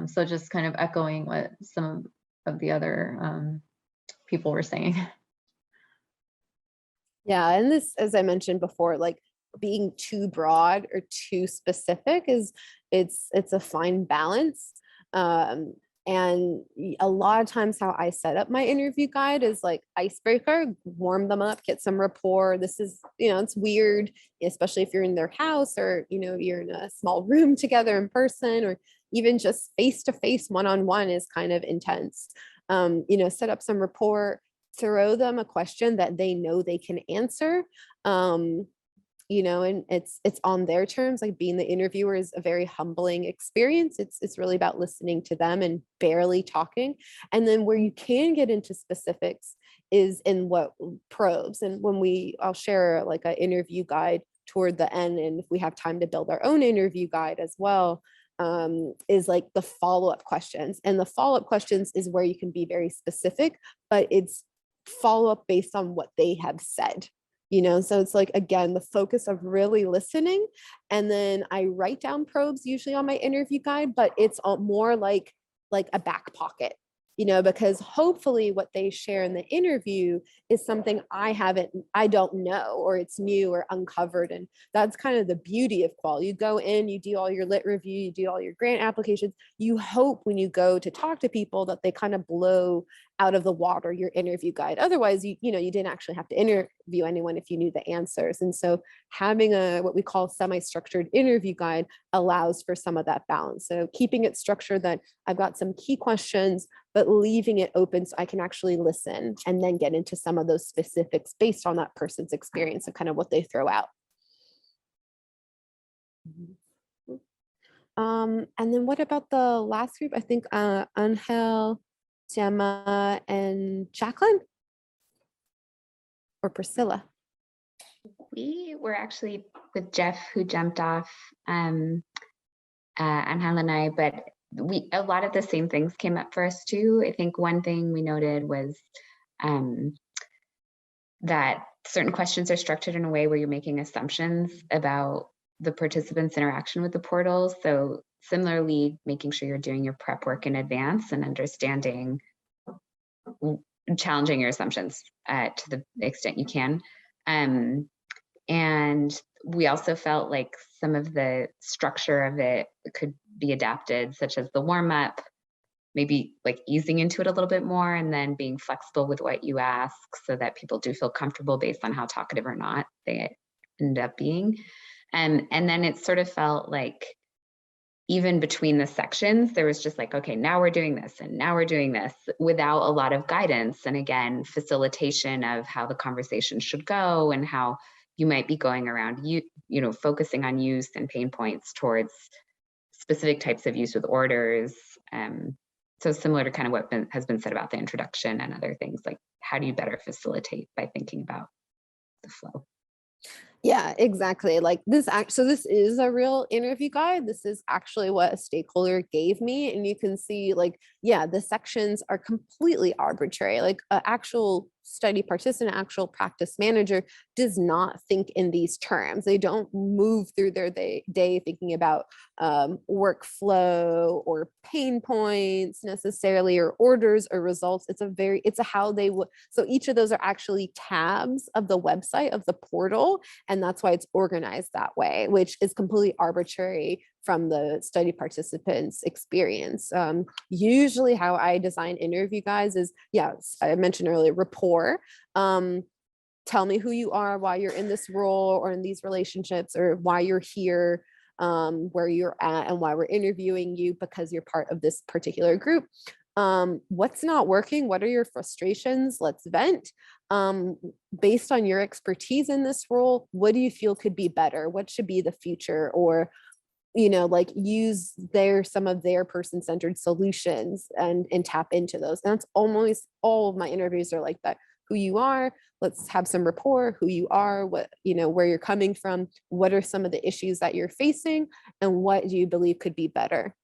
Speaker 7: so just kind of echoing what some of the other people were saying.
Speaker 2: Yeah, and this, as I mentioned before, like being too broad or too specific it's a fine balance. And a lot of times how I set up my interview guide is like icebreaker, warm them up, get some rapport. This is, it's weird, especially if you're in their house or, you're in a small room together in person, or even just face-to-face one-on-one is kind of intense. Set up some rapport, throw them a question that they know they can answer. And it's on their terms. Like, being the interviewer is a very humbling experience. It's really about listening to them and barely talking. And then where you can get into specifics is in what probes. And I'll share like an interview guide toward the end, and if we have time to build our own interview guide as well, is like the follow-up questions. And the follow-up questions is where you can be very specific, but it's follow-up based on what they have said. So it's like, again, the focus of really listening. And then I write down probes usually on my interview guide, but it's more like a back pocket, because hopefully what they share in the interview is something I don't know, or it's new or uncovered. And that's kind of the beauty of Qual. You go in, you do all your lit review, you do all your grant applications. You hope when you go to talk to people that they kind of blow out of the water your interview guide. Otherwise, you didn't actually have to interview anyone if you knew the answers. And so having what we call semi-structured interview guide allows for some of that balance. So keeping it structured that I've got some key questions, but leaving it open so I can actually listen and then get into some of those specifics based on that person's experience and kind of what they throw out. And then what about the last group? I think Angel, Gemma, and Jacqueline or Priscilla.
Speaker 9: We were actually with Jeff, who jumped off, Angel and I, but a lot of the same things came up for us too. I think one thing we noted was that certain questions are structured in a way where you're making assumptions about the participants' interaction with the portals. So similarly, making sure you're doing your prep work in advance and understanding, challenging your assumptions to the extent you can. And we also felt like some of the structure of it could be adapted, such as the warm up, maybe like easing into it a little bit more, and then being flexible with what you ask so that people do feel comfortable based on how talkative or not they end up being. And then it sort of felt like even between the sections, there was just like, okay, now we're doing this and now we're doing this without a lot of guidance. And again, facilitation of how the conversation should go and how you might be going around, focusing on use and pain points towards specific types of use with orders. So similar to kind of what has been said about the introduction and other things, like how do you better facilitate by thinking about the flow?
Speaker 2: Yeah, exactly. Like this so this is a real interview guide. This is actually what a stakeholder gave me. And you can see like, yeah, the sections are completely arbitrary. Like an actual study participant, actual practice manager does not think in these terms. They don't move through their day thinking about workflow or pain points necessarily, or orders or results. It's a how they would. So each of those are actually tabs of the website of the portal. And that's why it's organized that way, which is completely arbitrary from the study participants' experience. Usually how I design interview guides is, yes, I mentioned earlier, rapport. Tell me who you are, why you're in this role or in these relationships, or why you're here, where you're at, and why we're interviewing you because you're part of this particular group. What's not working? What are your frustrations? Let's vent. Based on your expertise in this role, what do you feel could be better? What should be the future? Or like use some of their person-centered solutions and tap into those. And that's almost all of my interviews are like that. Who you are, let's have some rapport, who you are, what, where you're coming from, what are some of the issues that you're facing, and what do you believe could be better,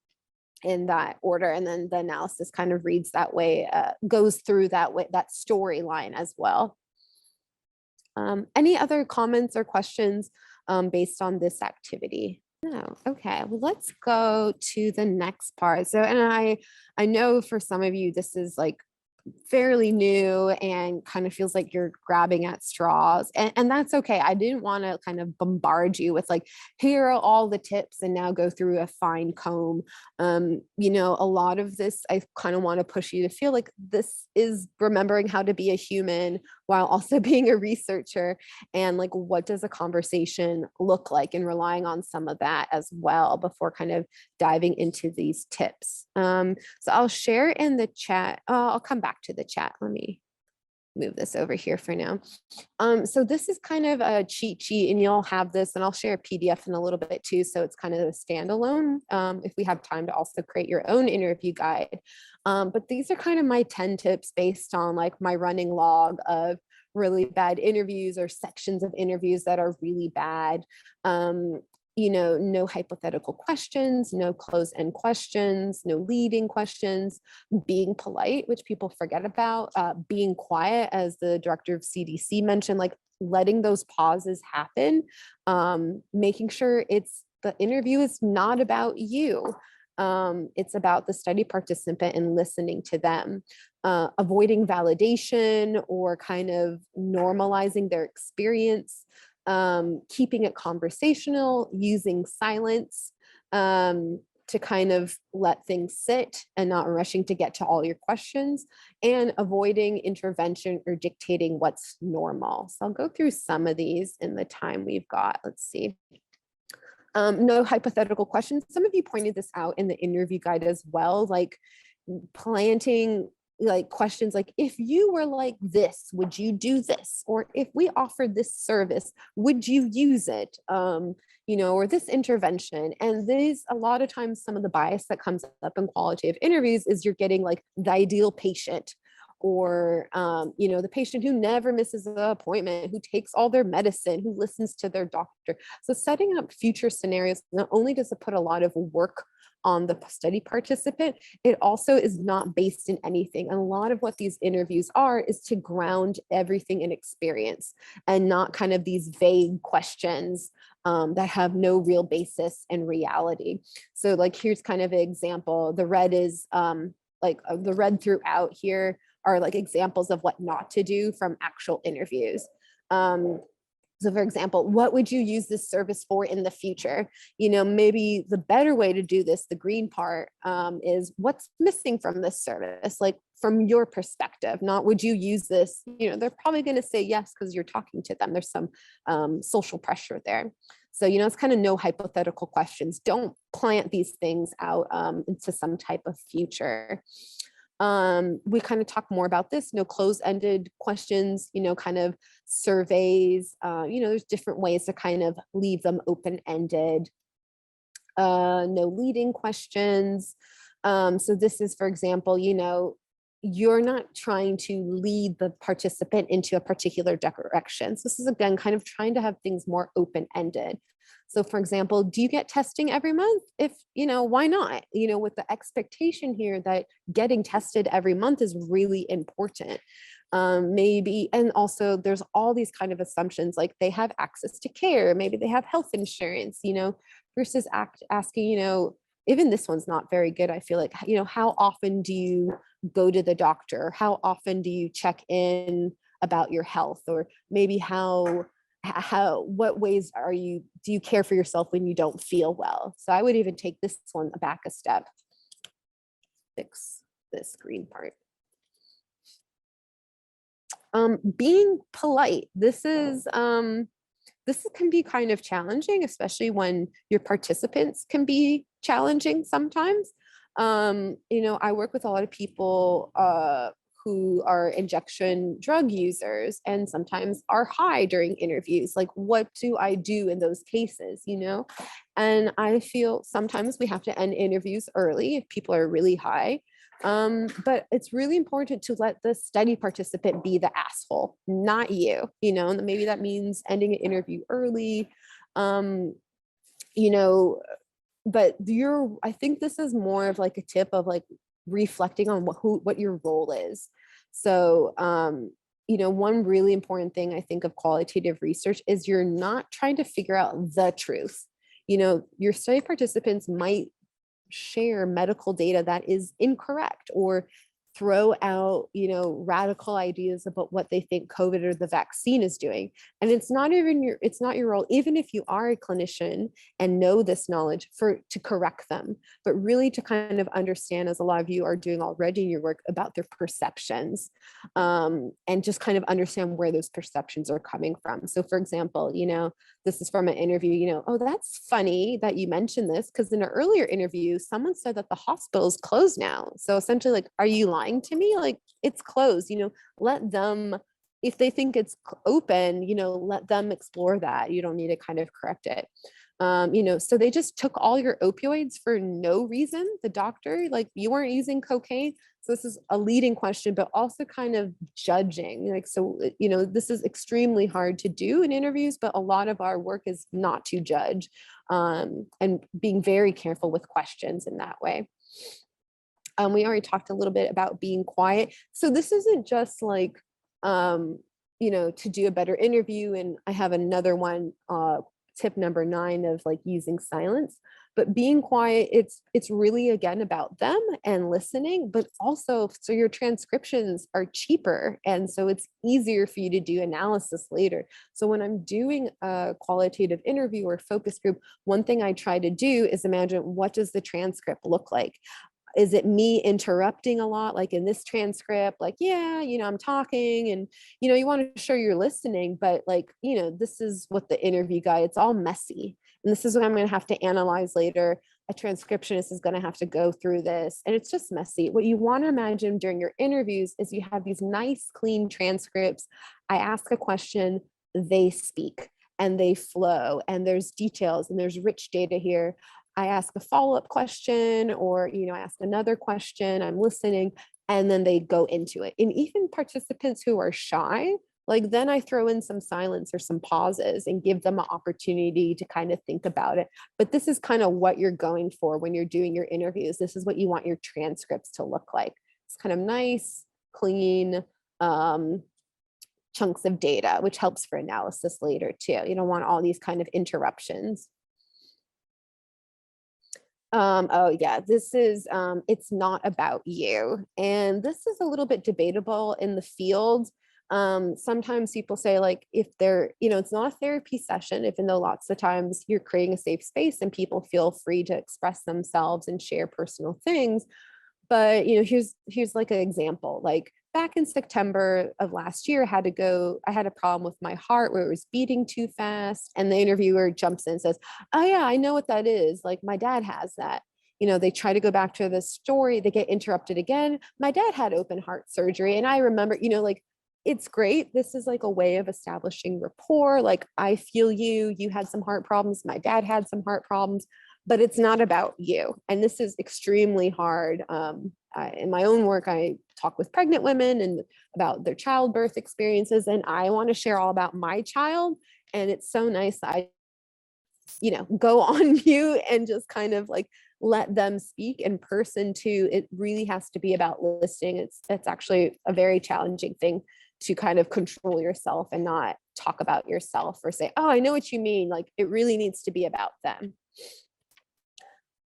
Speaker 2: in that order. And then the analysis kind of reads that way, goes through that way, that storyline as well. Any other comments or questions based on this activity? No. Okay, well, let's go to the next part. So, and I know for some of you, this is like fairly new and kind of feels like you're grabbing at straws, and that's okay. I didn't want to kind of bombard you with like, here are all the tips and now go through a fine comb. A lot of this, I kind of want to push you to feel like this is remembering how to be a human while also being a researcher, and like, what does a conversation look like, and relying on some of that as well before kind of diving into these tips. So I'll share in the chat. I'll come back to the chat. Let me move this over here for now. So this is kind of a cheat sheet, and you'll have this, and I'll share a PDF in a little bit too. So it's kind of a standalone if we have time to also create your own interview guide. But these are kind of my 10 tips based on like my running log of really bad interviews or sections of interviews that are really bad. No hypothetical questions, no close-end questions, no leading questions, being polite, which people forget about, being quiet, as the director of CDC mentioned, like letting those pauses happen, making sure the interview is not about you. It's about the study participant and listening to them, avoiding validation or kind of normalizing their experience, keeping it conversational, using silence to kind of let things sit and not rushing to get to all your questions, and avoiding intervention or dictating what's normal. So I'll go through some of these in the time we've got. Let's see. No hypothetical questions. Some of you pointed this out in the interview guide as well, like planting like questions like, if you were like this, would you do this? Or if we offered this service, would you use it? Or this intervention. And these, a lot of times, some of the bias that comes up in qualitative interviews is you're getting like the ideal patient, or the patient who never misses an appointment, who takes all their medicine, who listens to their doctor. So setting up future scenarios, not only does it put a lot of work on the study participant, it also is not based in anything. And a lot of what these interviews are is to ground everything in experience, and not kind of these vague questions that have no real basis in reality. So like, here's kind of an example. The red is the red throughout here are like examples of what not to do from actual interviews. So for example, what would you use this service for in the future? You know, maybe the better way to do this, the green part, is what's missing from this service? Like from your perspective, not would you use this? You know, they're probably going to say yes, because you're talking to them. There's some social pressure there. So, you know, it's kind of no hypothetical questions. Don't plant these things out into some type of future. We kind of talk more about this, close-ended questions, kind of surveys, there's different ways to kind of leave them open-ended. No leading questions. So this is, for example, you're not trying to lead the participant into a particular direction. So this is, again, kind of trying to have things more open-ended. So for example, do you get testing every month? If, why not? With the expectation here that getting tested every month is really important. Maybe, and also there's all these kind of assumptions, like they have access to care, maybe they have health insurance, versus asking, even this one's not very good. I feel like, how often do you go to the doctor? How often do you check in about your health? Or maybe what ways do you care for yourself when you don't feel well? So I would even take this one back a step. Fix this green part. Being polite. This can be kind of challenging, especially when your participants can be challenging sometimes. I work with a lot of people who are injection drug users and sometimes are high during interviews. Like, what do I do in those cases, And I feel sometimes we have to end interviews early if people are really high. But it's really important to let the study participant be the asshole, not you, and maybe that means ending an interview early, but I think this is more of like a tip of like reflecting on what your role is. So, one really important thing I think of qualitative research is you're not trying to figure out the truth. Your study participants might share medical data that is incorrect or throw out, radical ideas about what they think COVID or the vaccine is doing. And it's not your role, even if you are a clinician and know this knowledge, to correct them, but really to kind of understand, as a lot of you are doing already in your work, about their perceptions, and just kind of understand where those perceptions are coming from. So for example, this is from an interview, oh, that's funny that you mentioned this, because in an earlier interview, someone said that the hospital is closed now. So essentially, like, are you lying to me? Like, it's closed, let them, if they think it's open, let them explore that. You don't need to kind of correct it. So they just took all your opioids for no reason. The doctor, like, you weren't using cocaine. So this is a leading question, but also kind of judging. Like, so, this is extremely hard to do in interviews, but a lot of our work is not to judge, and being very careful with questions in that way. We already talked a little bit about being quiet. So this isn't just like, to do a better interview. And I have another one, tip number 9 of like using silence, but being quiet, it's really, again, about them and listening, but also so your transcriptions are cheaper. And so it's easier for you to do analysis later. So when I'm doing a qualitative interview or focus group, one thing I try to do is imagine, what does the transcript look like? Is it me interrupting a lot? Like in this transcript, like, yeah, I'm talking and, you want to show you're listening, but like, this is what the interview guide, it's all messy. And this is what I'm going to have to analyze later. A transcriptionist is going to have to go through this, and it's just messy. What you want to imagine during your interviews is you have these nice, clean transcripts. I ask a question, they speak and they flow, and there's details and there's rich data here. I ask a follow-up question, or, I ask another question, I'm listening, and then they go into it. And even participants who are shy, like, then I throw in some silence or some pauses and give them an opportunity to kind of think about it. But this is kind of what you're going for when you're doing your interviews. This is what you want your transcripts to look like. It's kind of nice, clean, chunks of data, which helps for analysis later too. You don't want all these kind of interruptions. Oh yeah, this is, it's not about you. And this is a little bit debatable in the field. Sometimes people say like, if they're, it's not a therapy session, even though lots of times you're creating a safe space and people feel free to express themselves and share personal things. But, here's like an example, like back in September of last year, I had a problem with my heart where it was beating too fast. And the interviewer jumps in and says, oh yeah, I know what that is. Like my dad has that. They try to go back to the story, they get interrupted again. My dad had open heart surgery. And I remember, like, it's great. This is like a way of establishing rapport. Like, I feel you had some heart problems. My dad had some heart problems, but it's not about you. And this is extremely hard. In my own work, I talk with pregnant women and about their childbirth experiences. And I want to share all about my child. And it's so nice that I, go on mute and just kind of like let them speak in person too. It really has to be about listening. It's actually a very challenging thing to kind of control yourself and not talk about yourself or say, oh, I know what you mean. Like it really needs to be about them.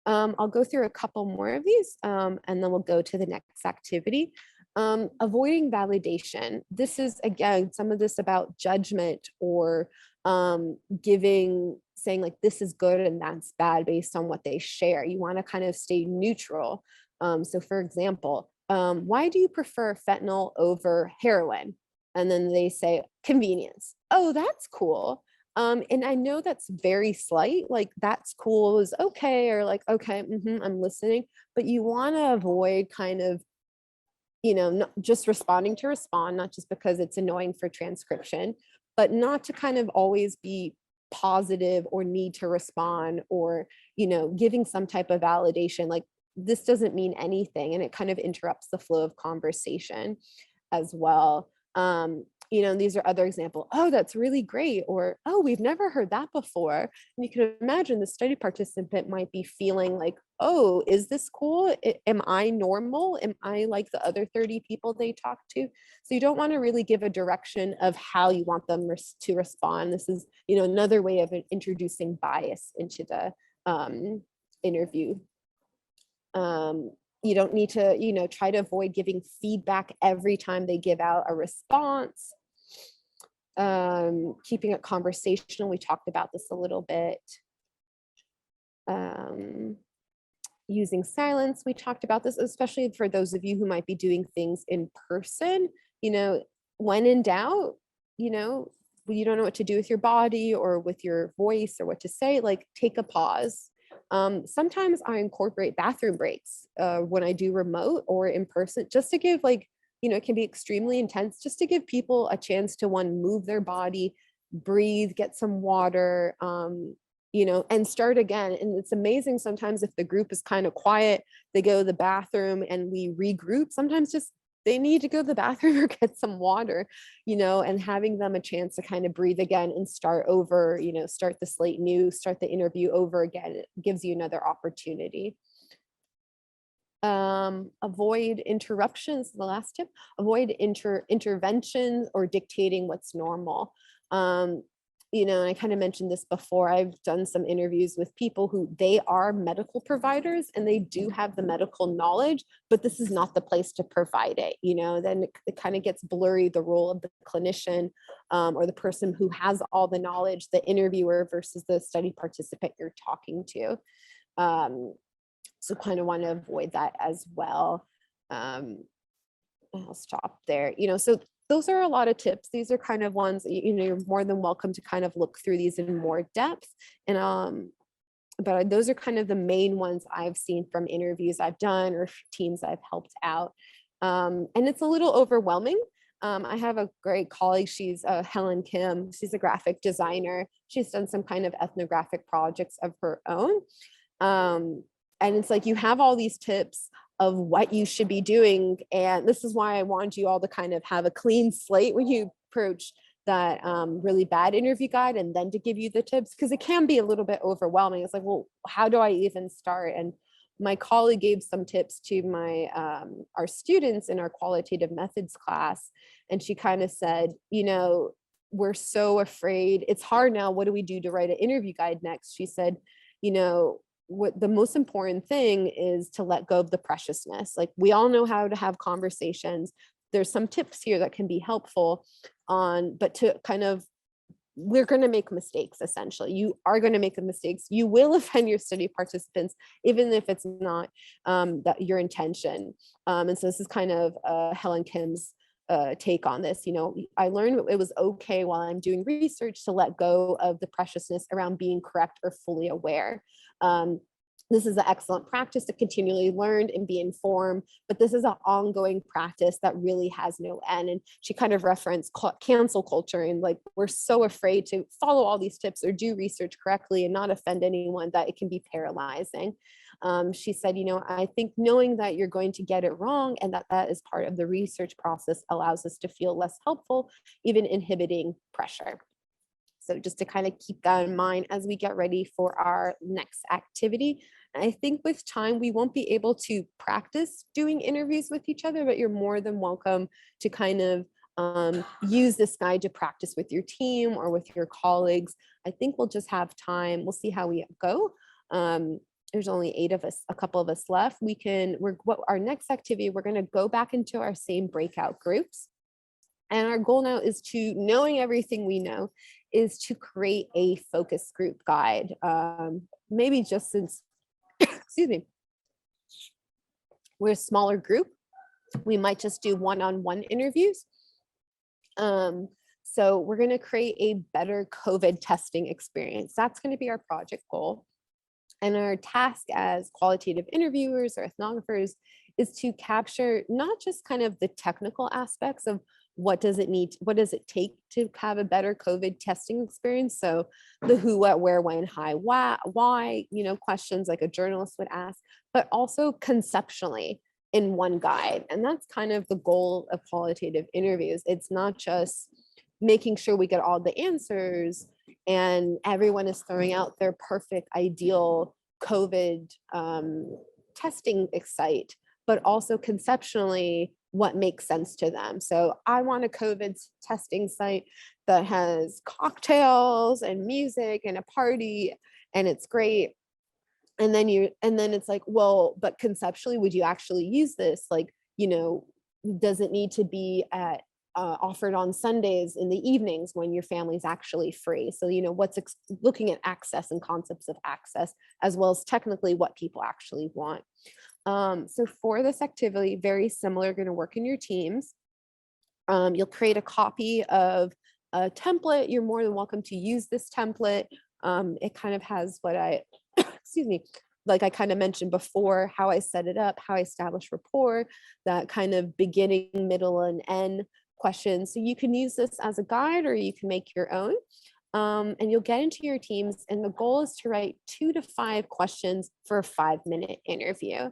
Speaker 2: I'll go through a couple more of these and then we'll go to the next activity. Avoiding validation. This is, again, some of this about judgment or saying like, this is good and that's bad based on what they share. You want to kind of stay neutral. So for example, why do you prefer fentanyl over heroin? And then they say convenience. Oh, that's cool. And I know that's very slight, like that's cool is okay, or like, okay, I'm listening, but you want to avoid kind of, not just responding to respond, not just because it's annoying for transcription, but not to kind of always be positive or need to respond or, giving some type of validation, like this doesn't mean anything. And it kind of interrupts the flow of conversation as well. These are other examples. Oh, that's really great. Or, oh, we've never heard that before. And you can imagine the study participant might be feeling like, oh, is this cool? Am I normal? Am I like the other 30 people they talk to? So you don't want to really give a direction of how you want them to respond. This is, another way of introducing bias into the interview. You don't need to, try to avoid giving feedback every time they give out a response. Keeping it conversational. We talked about this a little bit. Using silence. We talked about this, especially for those of you who might be doing things in person. When in doubt, you don't know what to do with your body or with your voice or what to say, like take a pause. Sometimes I incorporate bathroom breaks when I do remote or in person, just to give it can be extremely intense, just to give people a chance to move their body, breathe, get some water, and start again. And it's amazing sometimes if the group is kind of quiet, they go to the bathroom and we regroup. Sometimes just they need to go to the bathroom or get some water, and having them a chance to kind of breathe again and start over, start the slate new, start the interview over again. It gives you another opportunity. Avoid interruptions, the last tip. Avoid interventions or dictating what's normal. And I kind of mentioned this before. I've done some interviews with people who they are medical providers and they do have the medical knowledge, but this is not the place to provide it. Then it kind of gets blurry, the role of the clinician or the person who has all the knowledge, the interviewer versus the study participant you're talking to. So kind of want to avoid that as well. I'll stop there. So those are a lot of tips. These are kind of ones that, you're more than welcome to kind of look through these in more depth. And but those are kind of the main ones I've seen from interviews I've done or teams I've helped out. And it's a little overwhelming. I have a great colleague. She's Helen Kim. She's a graphic designer. She's done some kind of ethnographic projects of her own. And it's like you have all these tips of what you should be doing. And this is why I want you all to kind of have a clean slate when you approach that really bad interview guide and then to give you the tips, because it can be a little bit overwhelming. It's like, well, how do I even start? And my colleague gave some tips to our students in our qualitative methods class. And she kind of said, we're so afraid. It's hard now. What do we do to write an interview guide next? She said, what the most important thing is to let go of the preciousness. Like we all know how to have conversations, there's some tips here that can be helpful but to kind of, we're going to make mistakes. Essentially, you are going to make mistakes. You will offend your study participants, even if it's not that your intention. And so this is kind of Helen Kim's take on this. I learned it was okay while I'm doing research to let go of the preciousness around being correct or fully aware. This is an excellent practice to continually learn and be informed, but this is an ongoing practice that really has no end. And she kind of referenced cancel culture, and like, we're so afraid to follow all these tips or do research correctly and not offend anyone that it can be paralyzing. She said, I think knowing that you're going to get it wrong and that is part of the research process allows us to feel less helpful, even inhibiting pressure. So just to kind of keep that in mind as we get ready for our next activity. I think with time, we won't be able to practice doing interviews with each other, but you're more than welcome to kind of use this guide to practice with your team or with your colleagues. I think we'll just have time. We'll see how we go. There's only 8 of us, a couple of us left. Our next activity, we're going to go back into our same breakout groups. And our goal now is to, knowing everything we know, is to create a focus group guide. Maybe just since, excuse me, we're a smaller group, we might just do one-on-one interviews. So we're going to create a better COVID testing experience. That's going to be our project goal. And our task as qualitative interviewers or ethnographers is to capture not just kind of the technical aspects of what does it take to have a better COVID testing experience? So the who, what, where, when, how, why, questions like a journalist would ask, but also conceptually in one guide. And that's kind of the goal of qualitative interviews. It's not just making sure we get all the answers and everyone is throwing out their perfect, ideal COVID testing site, but also conceptually what makes sense to them. So I want a COVID testing site that has cocktails and music and a party and it's great. And then it's like, well, but conceptually, would you actually use this? Like, does it need to be offered on Sundays in the evenings when your family's actually free? So, looking at access and concepts of access, as well as technically what people actually want. So for this activity, very similar, going to work in your teams. You'll create a copy of a template. You're more than welcome to use this template. It kind of has what excuse me, like I kind of mentioned before, how I set it up, how I establish rapport, that kind of beginning, middle, and end questions. So you can use this as a guide or you can make your own. And you'll get into your teams, and the goal is to write 2 to 5 questions for a 5-minute interview.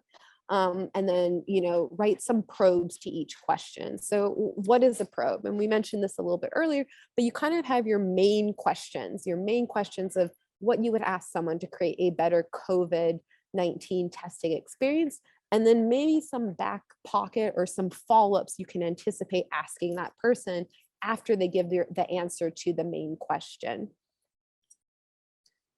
Speaker 2: And then, write some probes to each question. So what is a probe? And we mentioned this a little bit earlier, but you kind of have your main questions of what you would ask someone to create a better COVID-19 testing experience. And then maybe some back pocket or some follow-ups you can anticipate asking that person after they give the answer to the main question.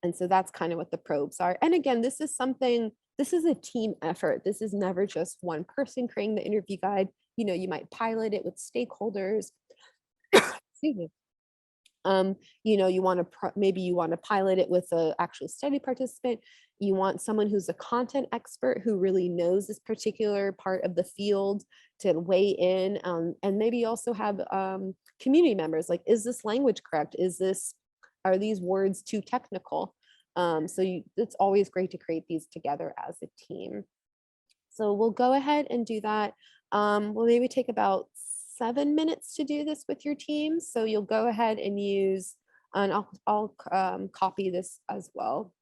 Speaker 2: And so that's kind of what the probes are. And again, this is a team effort. This is never just one person creating the interview guide. You might pilot it with stakeholders. Excuse me. Maybe you want to pilot it with an actual study participant. You want someone who's a content expert who really knows this particular part of the field to weigh in. And maybe also have community members, like, is this language correct? Are these words too technical? It's always great to create these together as a team. So we'll go ahead and do that. We'll maybe take about 7 minutes to do this with your team. So you'll go ahead and use, and I'll copy this as well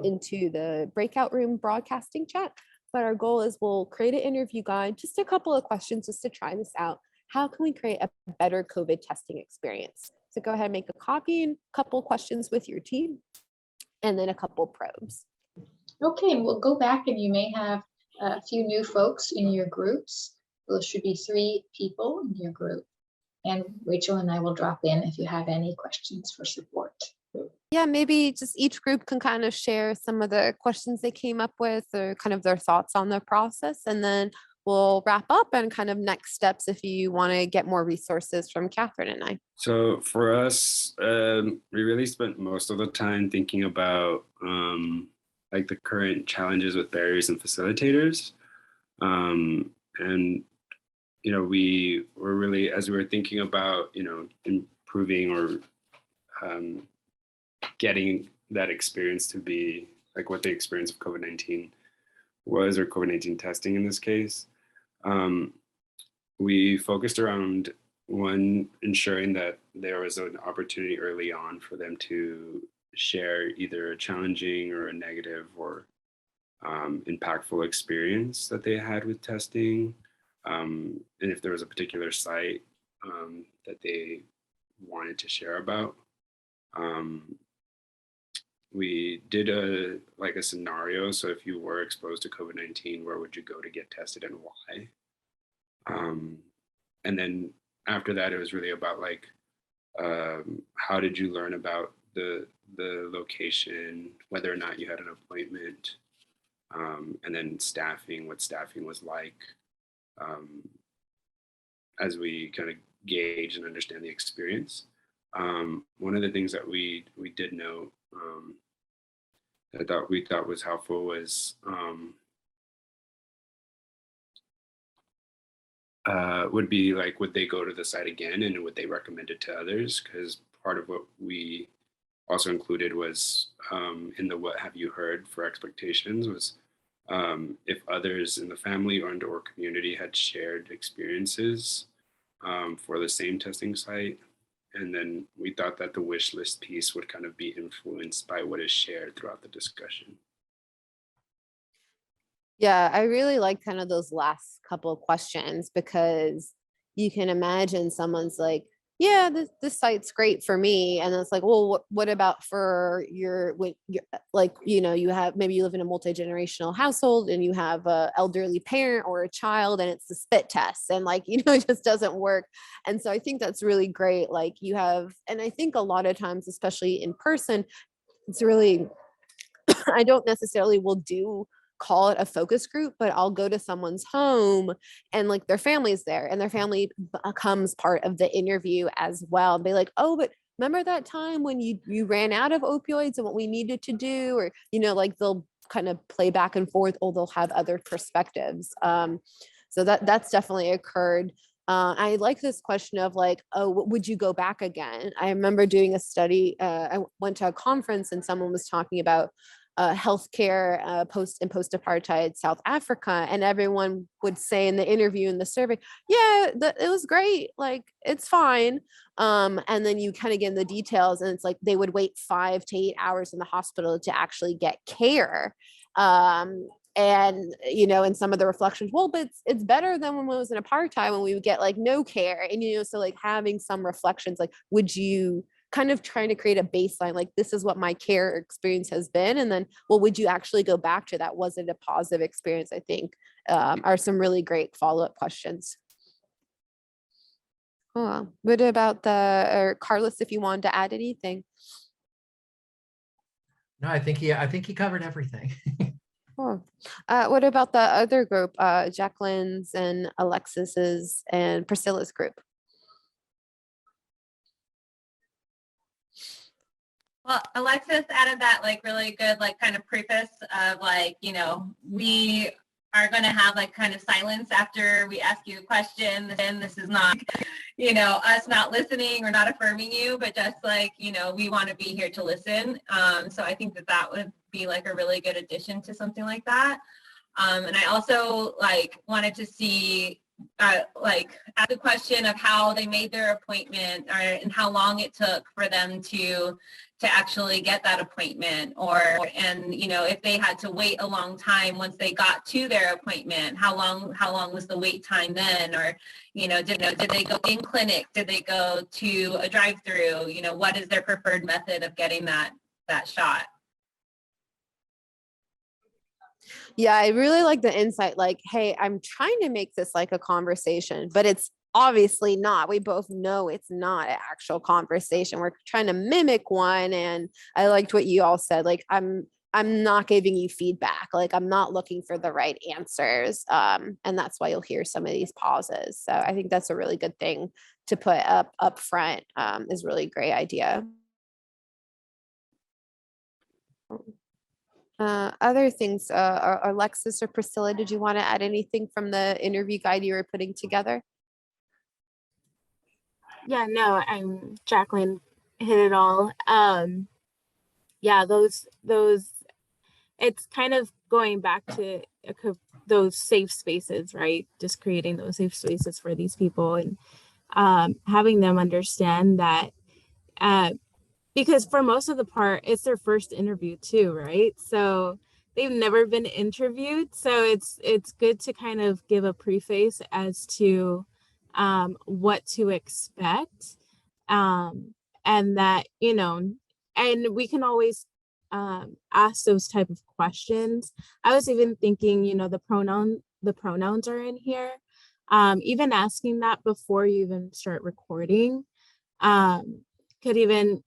Speaker 2: into the breakout room broadcasting chat. But our goal is we'll create an interview guide, just a couple of questions just to try this out. How can we create a better COVID testing experience? So go ahead and make a copy and a couple questions with your team, and then a couple probes.
Speaker 1: Okay, and we'll go back, and you may have a few new folks in your groups. There should be 3 people in your group. And Rachel and I will drop in if you have any questions for support.
Speaker 2: Yeah, maybe just each group can kind of share some of the questions they came up with or kind of their thoughts on the process. And then we'll wrap up and kind of next steps if you want to get more resources from Catherine and I.
Speaker 10: So for us, we really spent most of the time thinking about like the current challenges with barriers and facilitators. And, you know, we were really, as we were thinking about, you know, improving or getting that experience to be like what the experience of COVID-19 was, or COVID-19 testing in this case, we focused around one, ensuring that there was an opportunity early on for them to share either a challenging or a negative or impactful experience that they had with testing. And if there was a particular site that they wanted to share about. We did a scenario. So if you were exposed to COVID-19, where would you go to get tested and why? And then after that, it was really about like, how did you learn about the location, whether or not you had an appointment, and then staffing, what staffing was like, as we kind of gauge and understand the experience. One of the things that we did note that we thought was helpful was would be like, would they go to the site again and would they recommend it to others? Because part of what we also included was in the what have you heard for expectations was if others in the family or community had shared experiences for the same testing site. And then we thought that the wish list piece would kind of be influenced by what is shared throughout the discussion.
Speaker 2: Yeah, I really like kind of those last couple of questions, because you can imagine someone's like, yeah, this site's great for me. And it's like, well, what about for like, you know, you have, maybe you live in a multi-generational household and you have a elderly parent or a child and it's the spit test and like, you know, it just doesn't work. And so I think that's really great. Like you have, and I think a lot of times, especially in person, it's really, I don't necessarily call it a focus group, but I'll go to someone's home and like their family's there and their family becomes part of the interview as well. And be like, oh, but remember that time when you ran out of opioids and what we needed to do? Or, you know, like they'll kind of play back and forth, or they'll have other perspectives. So that's definitely occurred. I like this question of like, oh, would you go back again? I remember doing a study. I went to a conference and someone was talking about healthcare post-apartheid South Africa, and everyone would say in the interview, in the survey, yeah, it was great, like it's fine. And then you kind of get in the details, and it's like they would wait 5 to 8 hours in the hospital to actually get care. And you know, in some of the reflections, well, but it's better than when it was in apartheid, when we would get like no care. And you know, so like having some reflections, like would you kind of trying to create a baseline, like this is what my care experience has been, and then, well, would you actually go back to that? Was it a positive experience? I think are some really great follow-up questions. Oh, what about or Carlos, if you wanted to add anything?
Speaker 3: No, I think he covered everything.
Speaker 2: Cool. What about the other group, Jacqueline's and Alexis's and Priscilla's group?
Speaker 5: Well, Alexis added that like really good like kind of preface of like, you know, we are going to have like kind of silence after we ask you a question, and this is not, you know, us not listening or not affirming you, but just like, you know, we want to be here to listen. So I think that would be like a really good addition to something like that. And I also like wanted to see like ask the question of how they made their appointment, and how long it took for them to actually get that appointment, and you know, if they had to wait a long time once they got to their appointment, how long was the wait time then? Or you know, did they go in clinic, did they go to a drive-through, you know, what is their preferred method of getting that shot?
Speaker 2: Yeah, I really like the insight, like, hey, I'm trying to make this like a conversation, but it's obviously not. We both know it's not an actual conversation. We're trying to mimic one. And I liked what you all said, like, I'm I'm not giving you feedback. Like I'm not looking for the right answers. And that's why you'll hear some of these pauses. So I think that's a really good thing to put up front, is really a great idea. Other things, Alexis or Priscilla, did you want to add anything from the interview guide you were putting together?
Speaker 4: Yeah, no, I'm Jacqueline hit it all. Yeah, those it's kind of going back to those safe spaces, right? Just creating those safe spaces for these people and having them understand that because for most of the part, it's their first interview too, right? So they've never been interviewed. So it's good to kind of give a preface as to what to expect. And that, you know, and we can always ask those type of questions. I was even thinking, you know, the pronouns are in here. Even asking that before you even start recording could even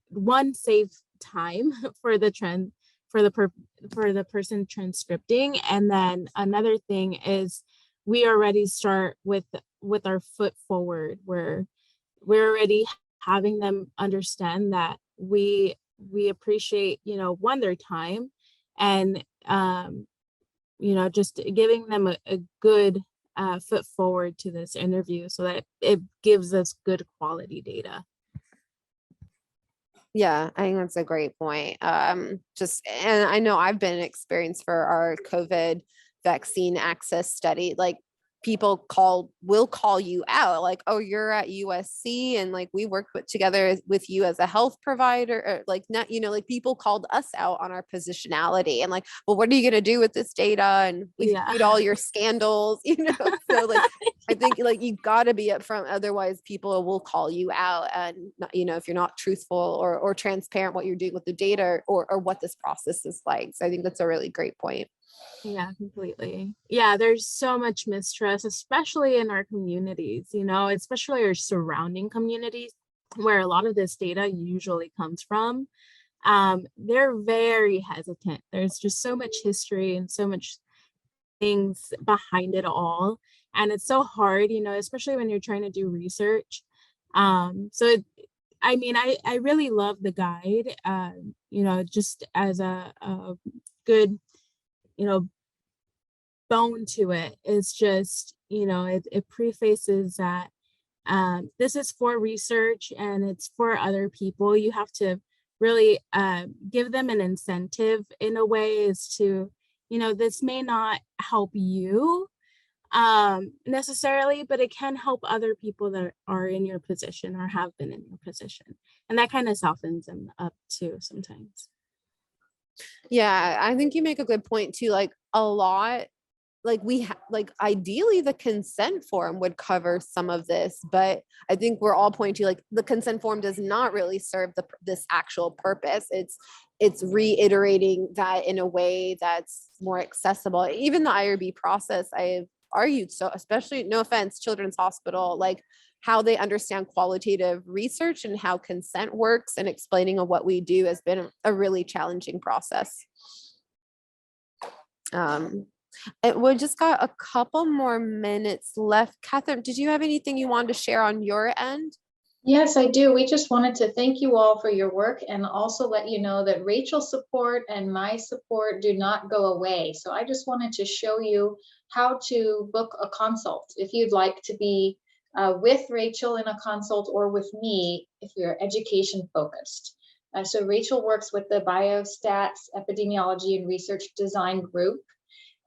Speaker 4: save time for the for the person transcripting, and then another thing is we already start with our foot forward, where we're already having them understand that we appreciate, you know, their time, and you know, just giving them a good foot forward to this interview so that it gives us good quality data.
Speaker 2: Yeah, I think that's a great point. And I know I've been experienced for our COVID vaccine access study, like people will call you out, like, oh, you're at USC and like we worked together with you as a health provider, or like, not, you know, like people called us out on our positionality and like, well, what are you going to do with this data? And we read all your scandals, you know? So like, I think like you got to be upfront, otherwise people will call you out, and you know, if you're not truthful or transparent what you're doing with the data or what this process is like. So I think that's a really great point.
Speaker 4: Yeah, completely. Yeah, there's so much mistrust, especially in our communities, you know, especially our surrounding communities where a lot of this data usually comes from. They're very hesitant. There's just so much history and so much things behind it all. And it's so hard, you know, especially when you're trying to do research. I mean, I really love the guide, you know, just as a good, you know, bone to it. It's just, you know, it prefaces that this is for research and it's for other people. You have to really give them an incentive in a way as to, you know, this may not help you necessarily, but it can help other people that are in your position or have been in your position. And that kind of softens them up too sometimes.
Speaker 2: Yeah, I think you make a good point too. Like a lot, like like ideally the consent form would cover some of this, but I think we're all pointing to like the consent form does not really serve this actual purpose. It's reiterating that in a way that's more accessible. Even the IRB process, I've argued, so especially, no offense, Children's Hospital, like how they understand qualitative research and how consent works and explaining of what we do has been a really challenging process. We just got a couple more minutes left. Catherine, did you have anything you wanted to share on your end?
Speaker 1: Yes, I do. We just wanted to thank you all for your work and also let you know that Rachel's support and my support do not go away. So I just wanted to show you how to book a consult if you'd like to be with Rachel in a consult or with me if you're education focused. So Rachel works with the Biostats, Epidemiology, and Research Design group.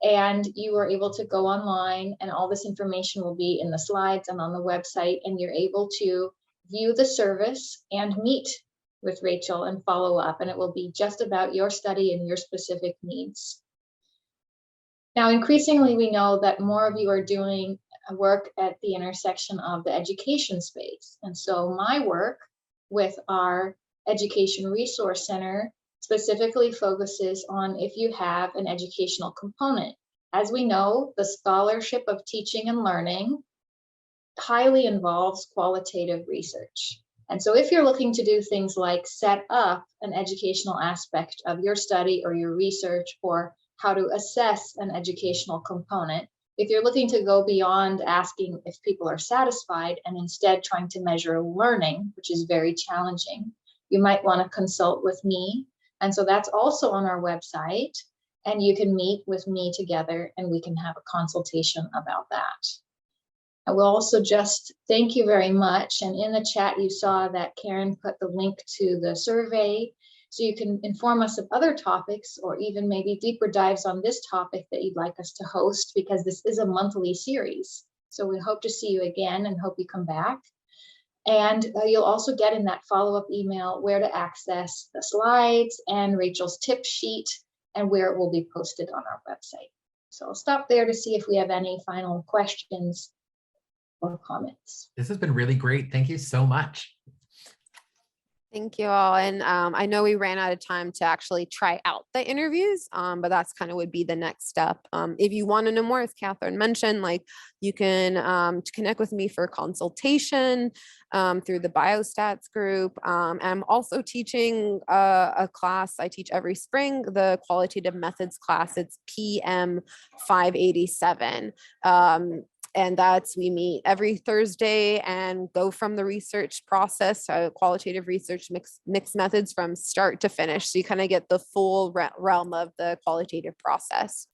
Speaker 1: And you are able to go online and all this information will be in the slides and on the website, and you're able to view the service and meet with Rachel and follow up, and it will be just about your study and your specific needs. Now, increasingly, we know that more of you are doing work at the intersection of the education space. And so my work with our Education Resource Center specifically focuses on if you have an educational component. As we know, the scholarship of teaching and learning highly involves qualitative research. And so if you're looking to do things like set up an educational aspect of your study or your research, or how to assess an educational component, if you're looking to go beyond asking if people are satisfied and instead trying to measure learning, which is very challenging, you might want to consult with me. And so that's also on our website, and you can meet with me together and we can have a consultation about that. I will also just thank you very much. And in the chat, you saw that Karen put the link to the survey, so you can inform us of other topics or even maybe deeper dives on this topic that you'd like us to host, because this is a monthly series. So we hope to see you again and hope you come back. And you'll also get in that follow-up email where to access the slides and Rachel's tip sheet and where it will be posted on our website. So I'll stop there to see if we have any final questions or comments.
Speaker 3: This has been really great. Thank you so much.
Speaker 2: Thank you all. And I know we ran out of time to actually try out the interviews, but that's kind of would be the next step. If you want to know more, as Catherine mentioned, like you can connect with me for consultation through the biostats group. I'm also teaching a class I teach every spring, the qualitative methods class. It's PM 587. And that's, we meet every Thursday and go from the research process to qualitative research mixed methods from start to finish. So you kind of get the full realm of the qualitative process.